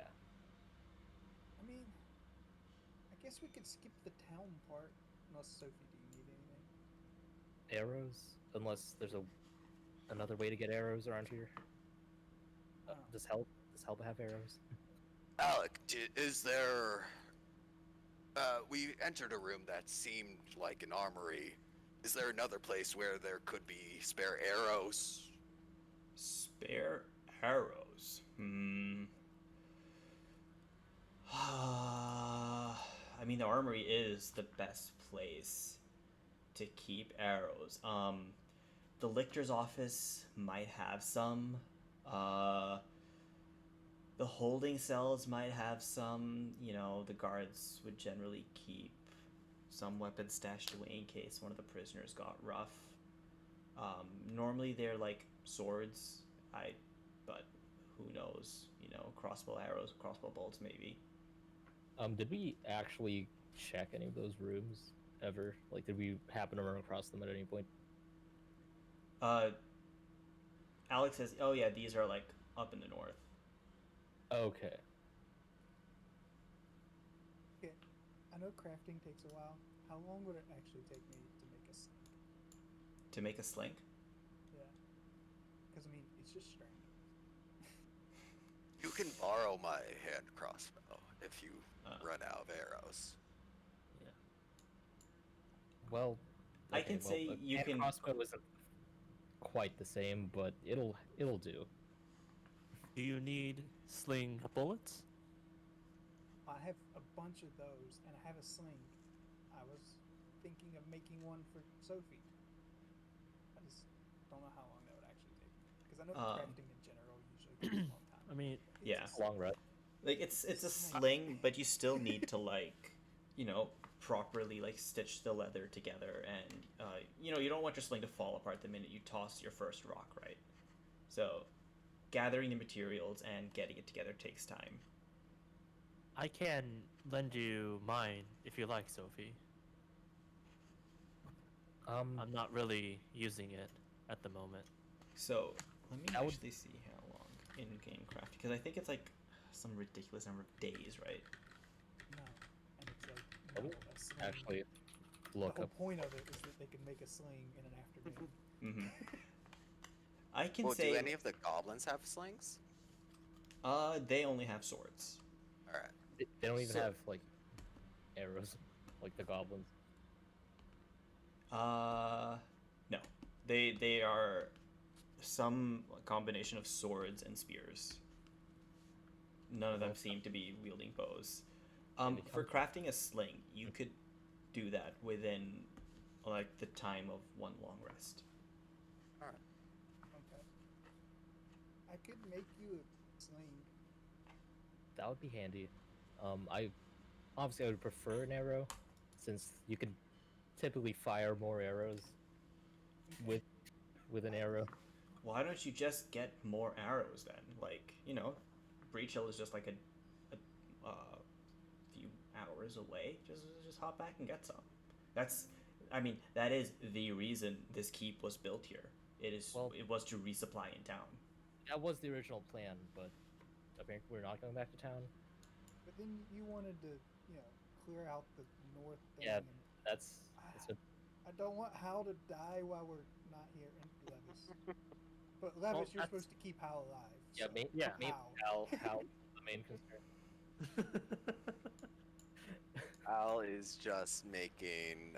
I mean, I guess we could skip the town part. Unless Sophie, do you need anything? Arrows? Unless there's another way to get arrows around here. Oh. Does help have arrows? Alec, is there? We entered a room that seemed like an armory. Is there another place where there could be spare arrows? Spare arrows. I mean, the armory is the best place to keep arrows. The lictor's office might have some. The holding cells might have some. You know, the guards would generally keep some weapons stashed away in case one of the prisoners got rough. Normally they're like swords, but who knows? You know, crossbow arrows, crossbow bolts, maybe. Did we actually check any of those rooms ever? Like, did we happen to run across them at any point? Alex says, "Oh yeah, these are like up in the north." Okay. Okay, I know crafting takes a while. How long would it actually take me to make a sling? To make a sling? Yeah, because I mean, it's just string. You can borrow my hand crossbow if you Uh. run out of arrows. Well, I can say the you hand can- crossbow isn't quite the same, but it'll do. Do you need sling bullets? I have a bunch of those, and I have a sling. I was thinking of making one for Sophie. I just don't know how long that would actually take. Because I know crafting in general usually takes a long time. I mean, It's Yeah. just- Long rest. Like it's a sling, but you still need to like, you know, properly like stitch the leather together, and you know, you don't want your sling to fall apart the minute you toss your first rock, right? So, gathering the materials and getting it together takes time. I can lend you mine if you like, Sophie. I'm not really using it at the moment. So let me That would- actually see how long in game craft, because I think it's like some ridiculous number of days, right? No, and it's like I no, would a sling. actually the look whole up. point of it is that they can make a sling in an afternoon. Mm-hmm. I can Well, say, do any of the goblins have slings? they only have swords. All right. They don't even So- have like arrows, like the goblins. No, they are some combination of swords and spears. None of them seem to be wielding bows. For crafting a sling, you could do that within like the time of one long rest. All right. Okay. I could make you a sling. That would be handy. I would prefer an arrow, since you can typically fire more arrows with an arrow. Why don't you just get more arrows then? Like, you know, Breach Hill is just like a few hours away. Just hop back and get some. That is the reason this keep was built here. It was to resupply in town. That was the original plan, but apparently we're not going back to town. But then you wanted to, clear out the north thing. Yeah. And That's a I don't want Hal to die while we're not here, and Levis. But Levis, you're that's- supposed to keep Hal alive. Yeah, so Yeah. Hal. Hal is the main concern. Al is just making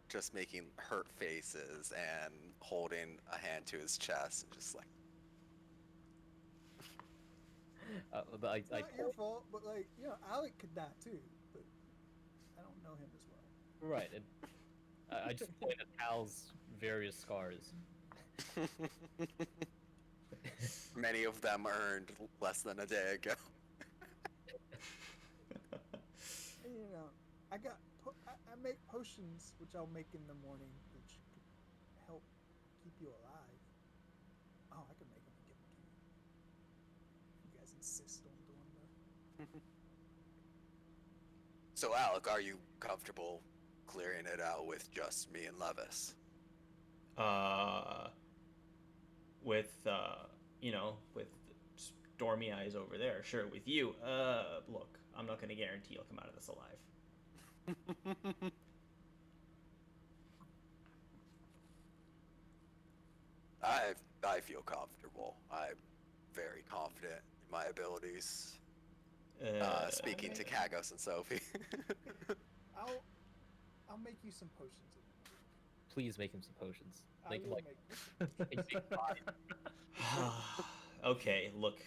just making hurt faces and holding a hand to his chest and just like, But It's not your fault, but like, Alec could die too, but I don't know him as well. right, and I just pointed at Hal's various scars. many of them earned less than a day ago. And, I make potions, which I'll make in the morning, which could help keep you alive. Oh, I can make them and give them to you. You guys insist on doing that. So, Alec, are you comfortable clearing it out with just me and Levis? With Stormy Eyes over there, sure. With you, look, I'm not gonna guarantee you'll come out of this alive. I feel comfortable. I'm very confident in my abilities. Speaking to Kagos and Sophie. I'll make you some potions. In the morning. Please make him some potions. I Make him will like make a big body. Okay, look.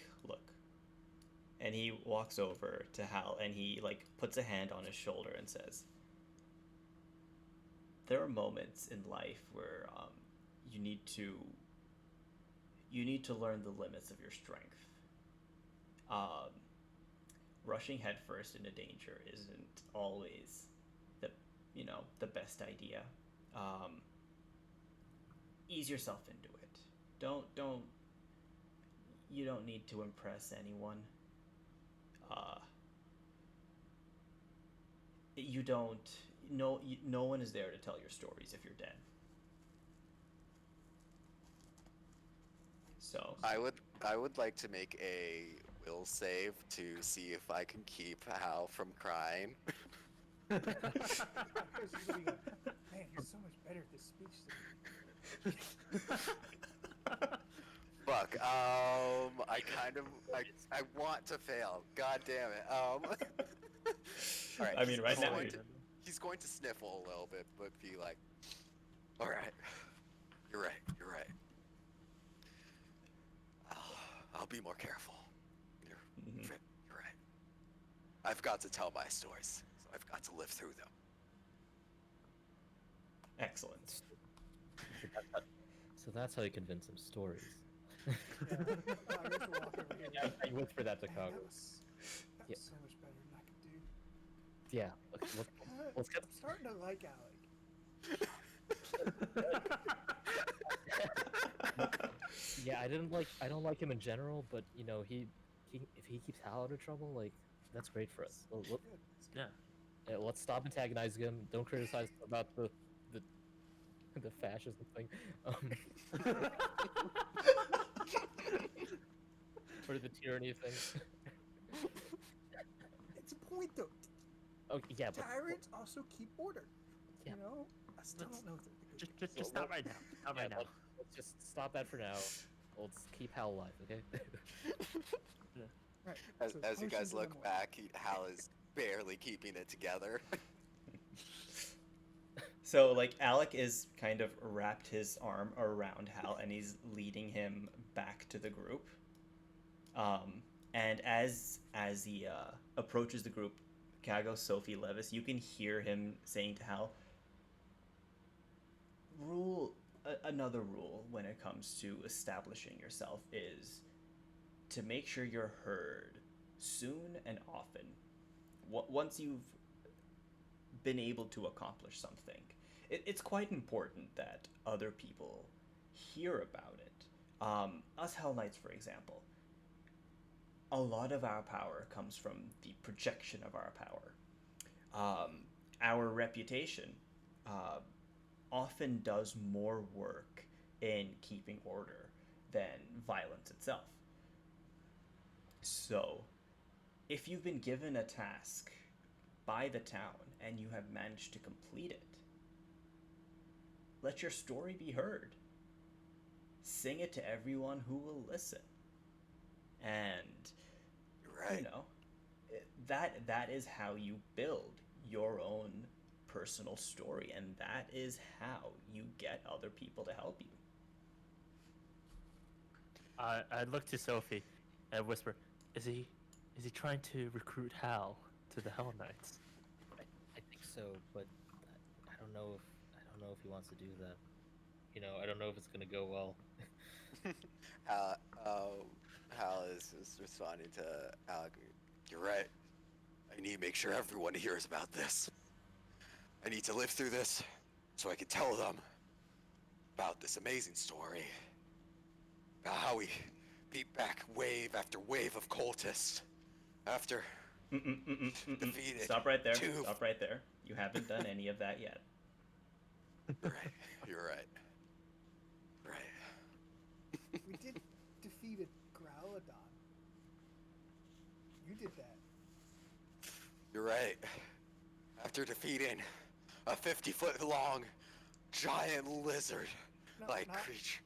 And he walks over to Hal and he like puts a hand on his shoulder and says, "There are moments in life where you need to learn the limits of your strength. Rushing headfirst into danger isn't always the best idea. Ease yourself into it. You don't need to impress anyone. No one is there to tell your stories if you're dead. So I would like to make a will save to see if I can keep Hal from crying. I was just gonna go, man, you're so much better at this speech than me. Fuck. I want to fail. God damn it. All right. I mean, right now He's going to sniffle a little bit, but be like, "All right, you're right. I'll be more careful. You're right. I've got to tell my stories, so I've got to live through them." excellent. So that's how you convince him stories. Yeah, I guess we'll walk over here. I wait for that to Man, come. that was Yeah. so much better than I could do. Yeah. Let's get. I'm starting to like Alec. Yeah, I don't like him in general, but if he keeps Hal out of trouble, like that's great for us. Good. It's good. Yeah. Let's stop antagonizing him. Don't criticize him about the fascism thing. Or the tyranny thing. It's a point though. Oh yeah, but Tyrants also keep order. Yeah. I still Let's- don't know if they're the good Just not right now. Not right now. let's just stop that for now. Let's keep Hal alive, okay? Right. As so you guys potions in the look morning. back, Hal is barely keeping it together. So like Alec is kind of wrapped his arm around Hal and he's leading him back to the group. And as he approaches the group, Kagos, Sophie, Levis, you can hear him saying to Hal, another rule when it comes to establishing yourself is to make sure you're heard soon and often. Once you've been able to accomplish something, it's quite important that other people hear about it. Us Hell Knights, for example, a lot of our power comes from the projection of our power. Our reputation often does more work in keeping order than violence itself. So, if you've been given a task by the town and you have managed to complete it. Let your story be heard. Sing it to everyone who will listen. And You're right. you know, that is how you build your own personal story, and that is how you get other people to help you. I look to Sophie and whisper, "Is he trying to recruit Hal to the Hell Knights?" I think so, but I don't know if he wants to do that. You know, I don't know if it's gonna go well. Hal, Hal is responding to Alec. You're right. I need to make sure everyone hears about this. I need to live through this so I can tell them about this amazing story. About how we beat back wave after wave of cultists. After defeated. Stop right there. two- Stop right there. You haven't done any of that yet. You're right. You're right. Right. We did defeat a Growlodon. You did that. You're right. After defeating a 50-foot long giant lizard like not creature.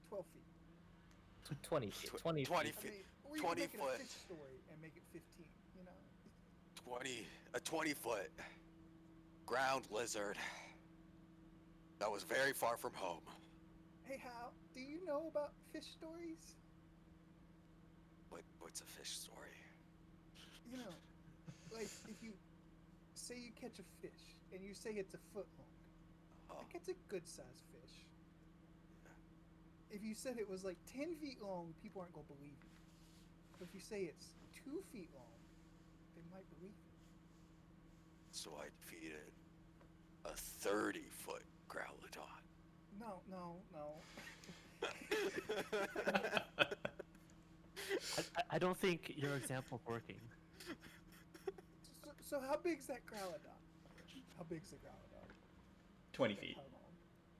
12 feet. 20 feet. 20 20 feet. I feet. mean, or you 20 can make it foot. a fish story and make it 15. You know. A 20-foot ground lizard that was very far from home. Hey, Hal, do you know about fish stories? What's a fish story? You know, like if you say you catch a fish and you say it's a foot long, Oh, like it's a good sized fish. If you said it was like 10 feet long, people aren't gonna believe you. But if you say it's 2 feet long, they might believe you. so I defeated a 30-foot Growlodon. No. I don't think your example's working. So how big's that Growlodon? How big's the Growlodon? 20 feet. How long?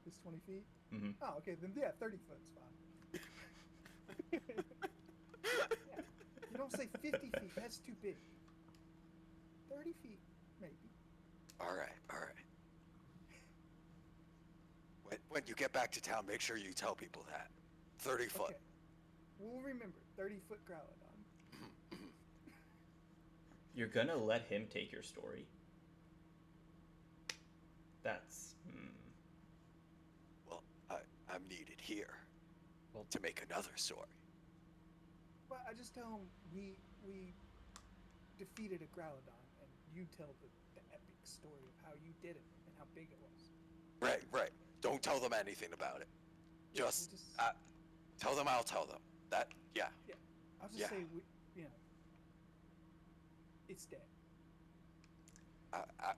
It's 20 feet? Mm-hmm. Oh, okay, then yeah, 30 foot's fine. Yeah. You don't say 50 feet, that's too big. 30 feet, maybe. All right. When you get back to town, make sure you tell people that. 30 foot. Okay. We'll remember 30-foot Growlodon. You're gonna let him take your story? That's. Well, I'm needed here Well- to make another story. But I just tell him we defeated a Growlodon, and you tell the epic story of how you did it and how big it was. Right. Don't tell them anything about it. Yeah, Just, we'll just tell them I'll tell them. That, yeah. I'll just yeah. say it's dead.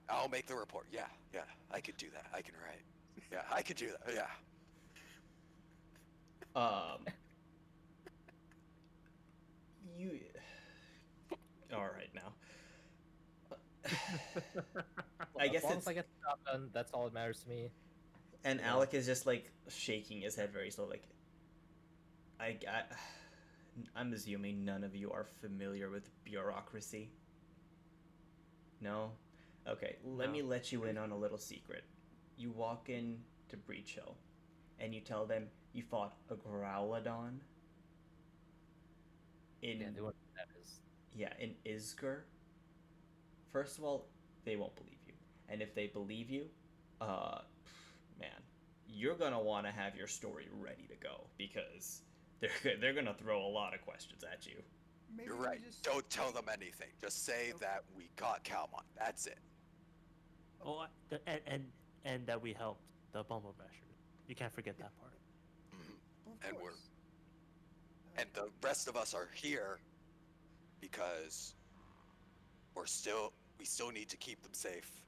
I'll make the report. Yeah. I could do that. I can write. Yeah, I could do that. Yeah. You. Alright now. I guess as long it's. as I get the job done, that's all that matters to me. And Yeah. Alec is just like shaking his head very slow, like. I'm assuming none of you are familiar with bureaucracy. No? Okay, let me No. let you in on a little secret. You walk in to Breach Hill, and you tell them you fought a Growlodon in Yeah, they won't know what that is. in Isger. First of all, they won't believe you, and if they believe you, man, you're gonna want to have your story ready to go because they're gonna throw a lot of questions at you. Maybe You're we right. just Don't tell them anything. Just say Okay. that we got Calmon. That's it. Oh, and that we helped the Bumble Basher. You can't forget that part. Mhm. Of and we're- course. And the rest of us are here because we still need to keep them safe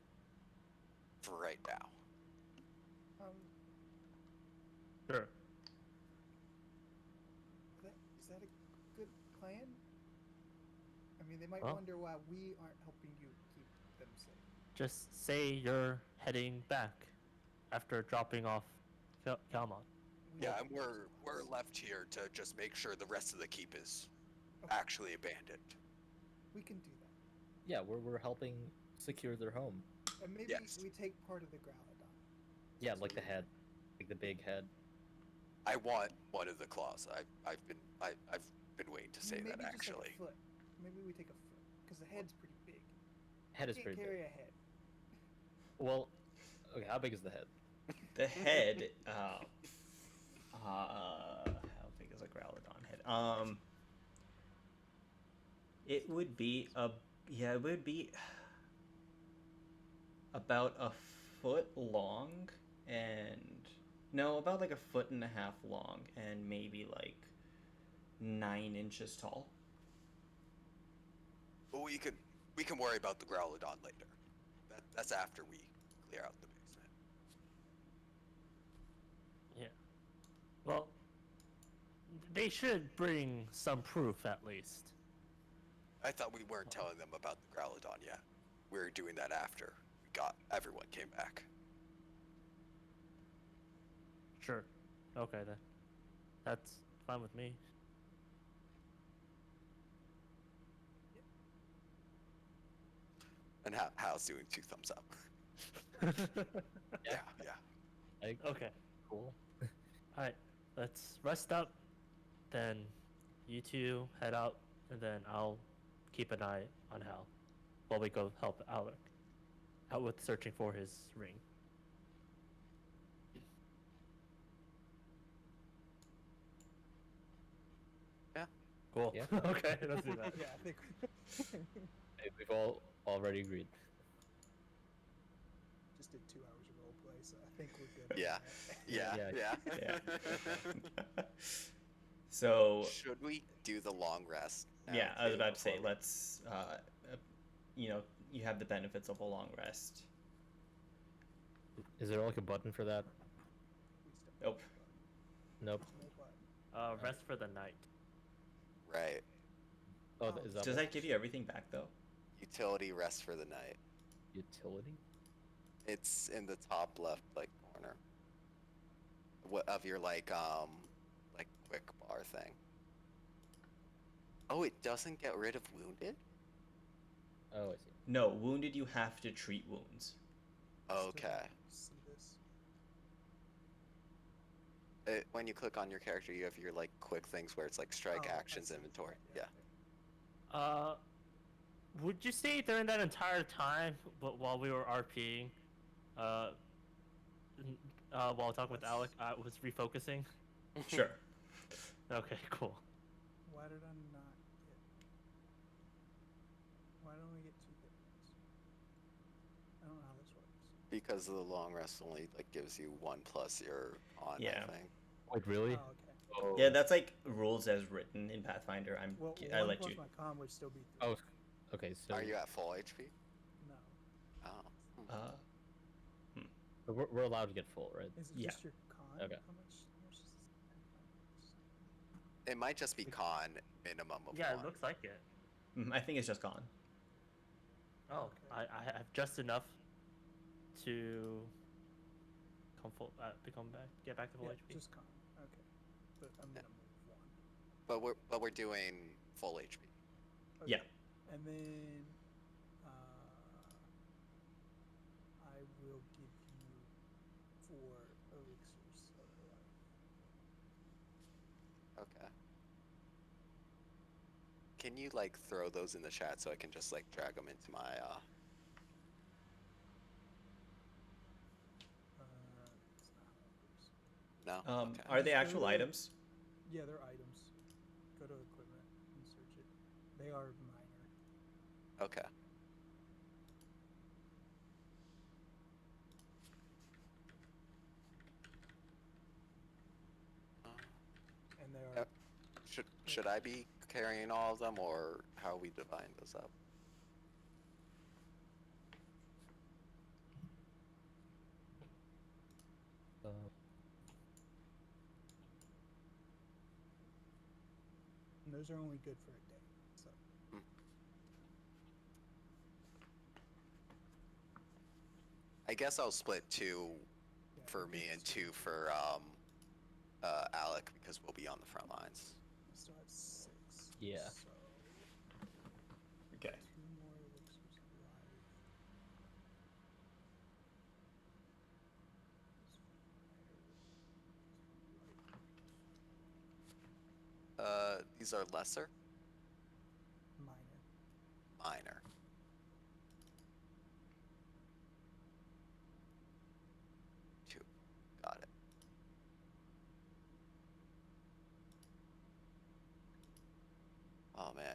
for right now. Sure. Is that a good plan? I mean, they might Well- wonder why we aren't helping you keep them safe. Just say you're heading back after dropping off Kalmon. Yeah, and we're left here to just make sure the rest of the keep is Okay. actually abandoned. We can do that. yeah, we're helping secure their home. And maybe Yes. we take part of the Growlodon. Yeah, like the head, like the big head. I want one of the claws. I've been waiting to say maybe that just actually. Like a foot. Maybe we take a foot because the head's pretty big. Head is Can't pretty carry big. a head. Well, okay, how big is the head? The head. How big is a Growlodon head? It would be it would be about a foot long and no, about like a foot and a half long and maybe like 9 inches tall. But we can worry about the Growlodon later. That's after we clear out the basement. Yeah. Well, they should bring some proof at least. I thought we weren't telling them about the Growlodon yet. We were doing that after everyone came back. Sure. Okay then. That's fine with me. And Hal's doing 2 thumbs up. Yeah. Like, Okay. cool. Alright. Let's rest up. Then you two head out, and then I'll keep an eye on Hal while we go help Alec out with searching for his ring. Yeah. Cool. Yeah. Okay, let's do that. Yeah, I think. Hey, we've all already agreed. Just did 2 hours of roleplay, so I think we're good. on Yeah. that. Yeah. So Should we do the long rest? now, yeah, I was too, about to say before we- let's you have the benefits of a long rest. Is there like a button for that? We still Nope. Nope. no button. Rest for the night. Right. Oh, is that Does what- that give you everything back though? Utility rest for the night. utility? It's in the top left like corner. Of your like quick bar thing. Oh, it doesn't get rid of wounded? Oh, I see. No, wounded you have to treat wounds. Okay. See this? When you click on your character, you have your like quick things where it's like strike Oh, I actions see. inventory. Yeah. Yeah. Would you say during that entire time, while we were RPing, while talking with Alec, I was refocusing? Sure. Okay, cool. Why did I not get? Why don't I get 2 hit points? I don't know how this works. Because the long rest only like gives you 1 plus your on. Yeah. I think. Wait, really? Oh, okay. Oh. Yeah, that's like rules as written in Pathfinder. Well, I 1 let plus you. my con would still be 3. Oh, okay. So Are you at full HP? No. Oh. so we're allowed to get full, right? Is it Yeah. just your con? Okay. How much is this? It might just be con minimum of Yeah, 1. it looks like it. I think it's just gone. Oh, Okay. I have just enough to get back to full Yeah, HP. just con. Okay. But a minimum of 1. But we're doing full HP. Okay. Yeah. And then I will give you 4 elixirs of life. Okay. Can you like throw those in the chat so I can just like drag them into my That's not how it works. no? Okay. Are they Just actual go to- items? Yeah, they're items. Go to equipment and search it. They are minor. Okay. And they Uh, are Should I be carrying all of them, or how are we dividing those up? Uh, and those are only good for a day. So I guess I'll split 2 yeah, for we'll me do and two. 2 for Alec because we'll be on the front lines. I still have 6. Yeah. So Okay. 2 more elixirs. These are lesser, Minor. minor. Two. Got it. Oh man.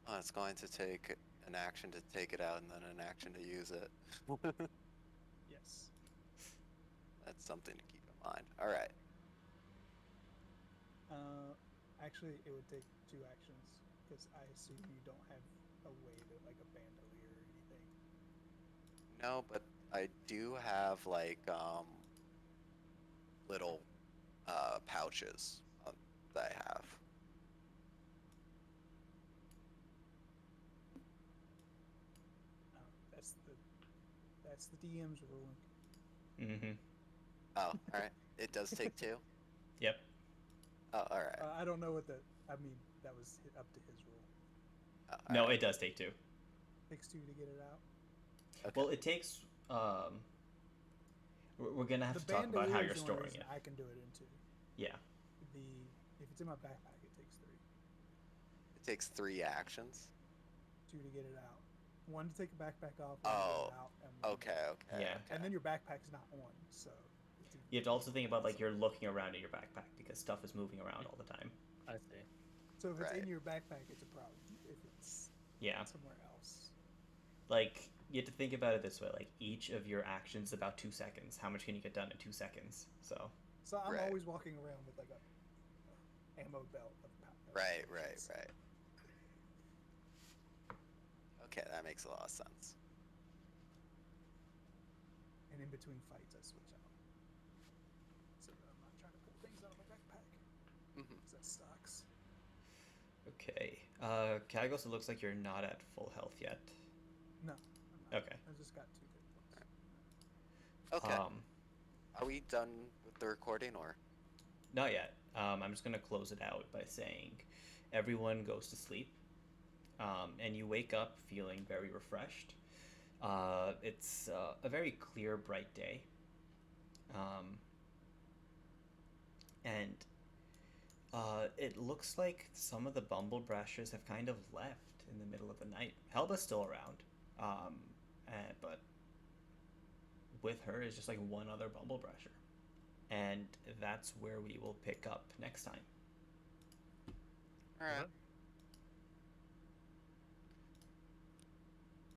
Oh, it's going to take an action to take it out and then an action to use it. Yes. That's something to keep in mind. All right. Actually, it would take 2 actions because I assume you don't have a way to like a bandolier or anything. No, but I do have like little pouches that I have. That's the DM's ruling. Mm-hmm. Oh, all right. It does take 2. Yep. Oh, all right. I don't know what the. I mean, that was up to his rule. All No, right. it does take 2. Takes 2 to get it out. Okay. Well, it takes. We're gonna have The to talk about how bandolier you're is the only storing reason it. I can do it into. Yeah. If it's in my backpack, it takes 3. It takes 3 actions. 2 to get it out. 1 to take a backpack off. 1 to Oh, get it out. And 1 Okay, okay. Yeah. Okay. And then your backpack's not on, so. it's even- You have to also think about like you're looking around in your backpack because stuff is moving around all the time. I see. So if it's Right. in your backpack, it's a problem. If it's Yeah. somewhere else. Like you have to think about it this way: like each of your actions is about 2 seconds. How much can you get done in 2 seconds? So. So I'm Right. always walking around with like a ammo belt of Right. potions. Okay, that makes a lot of sense. And in between fights, I switch out. So that I'm not trying to pull things out of my backpack. hmm 'Cause that sucks. Okay. Kagos, it looks like you're not at full health yet. No. I'm not. Okay. I just got 2 hit points. Okay. Um, Are we done with the recording or? Not yet. I'm just gonna close it out by saying, everyone goes to sleep, and you wake up feeling very refreshed. It's a very clear, bright day, and it looks like some of the bumble brushers have kind of left in the middle of the night. Helba's still around, but with her is just like one other bumble brusher. And that's where we will pick up next time. All right. Okay.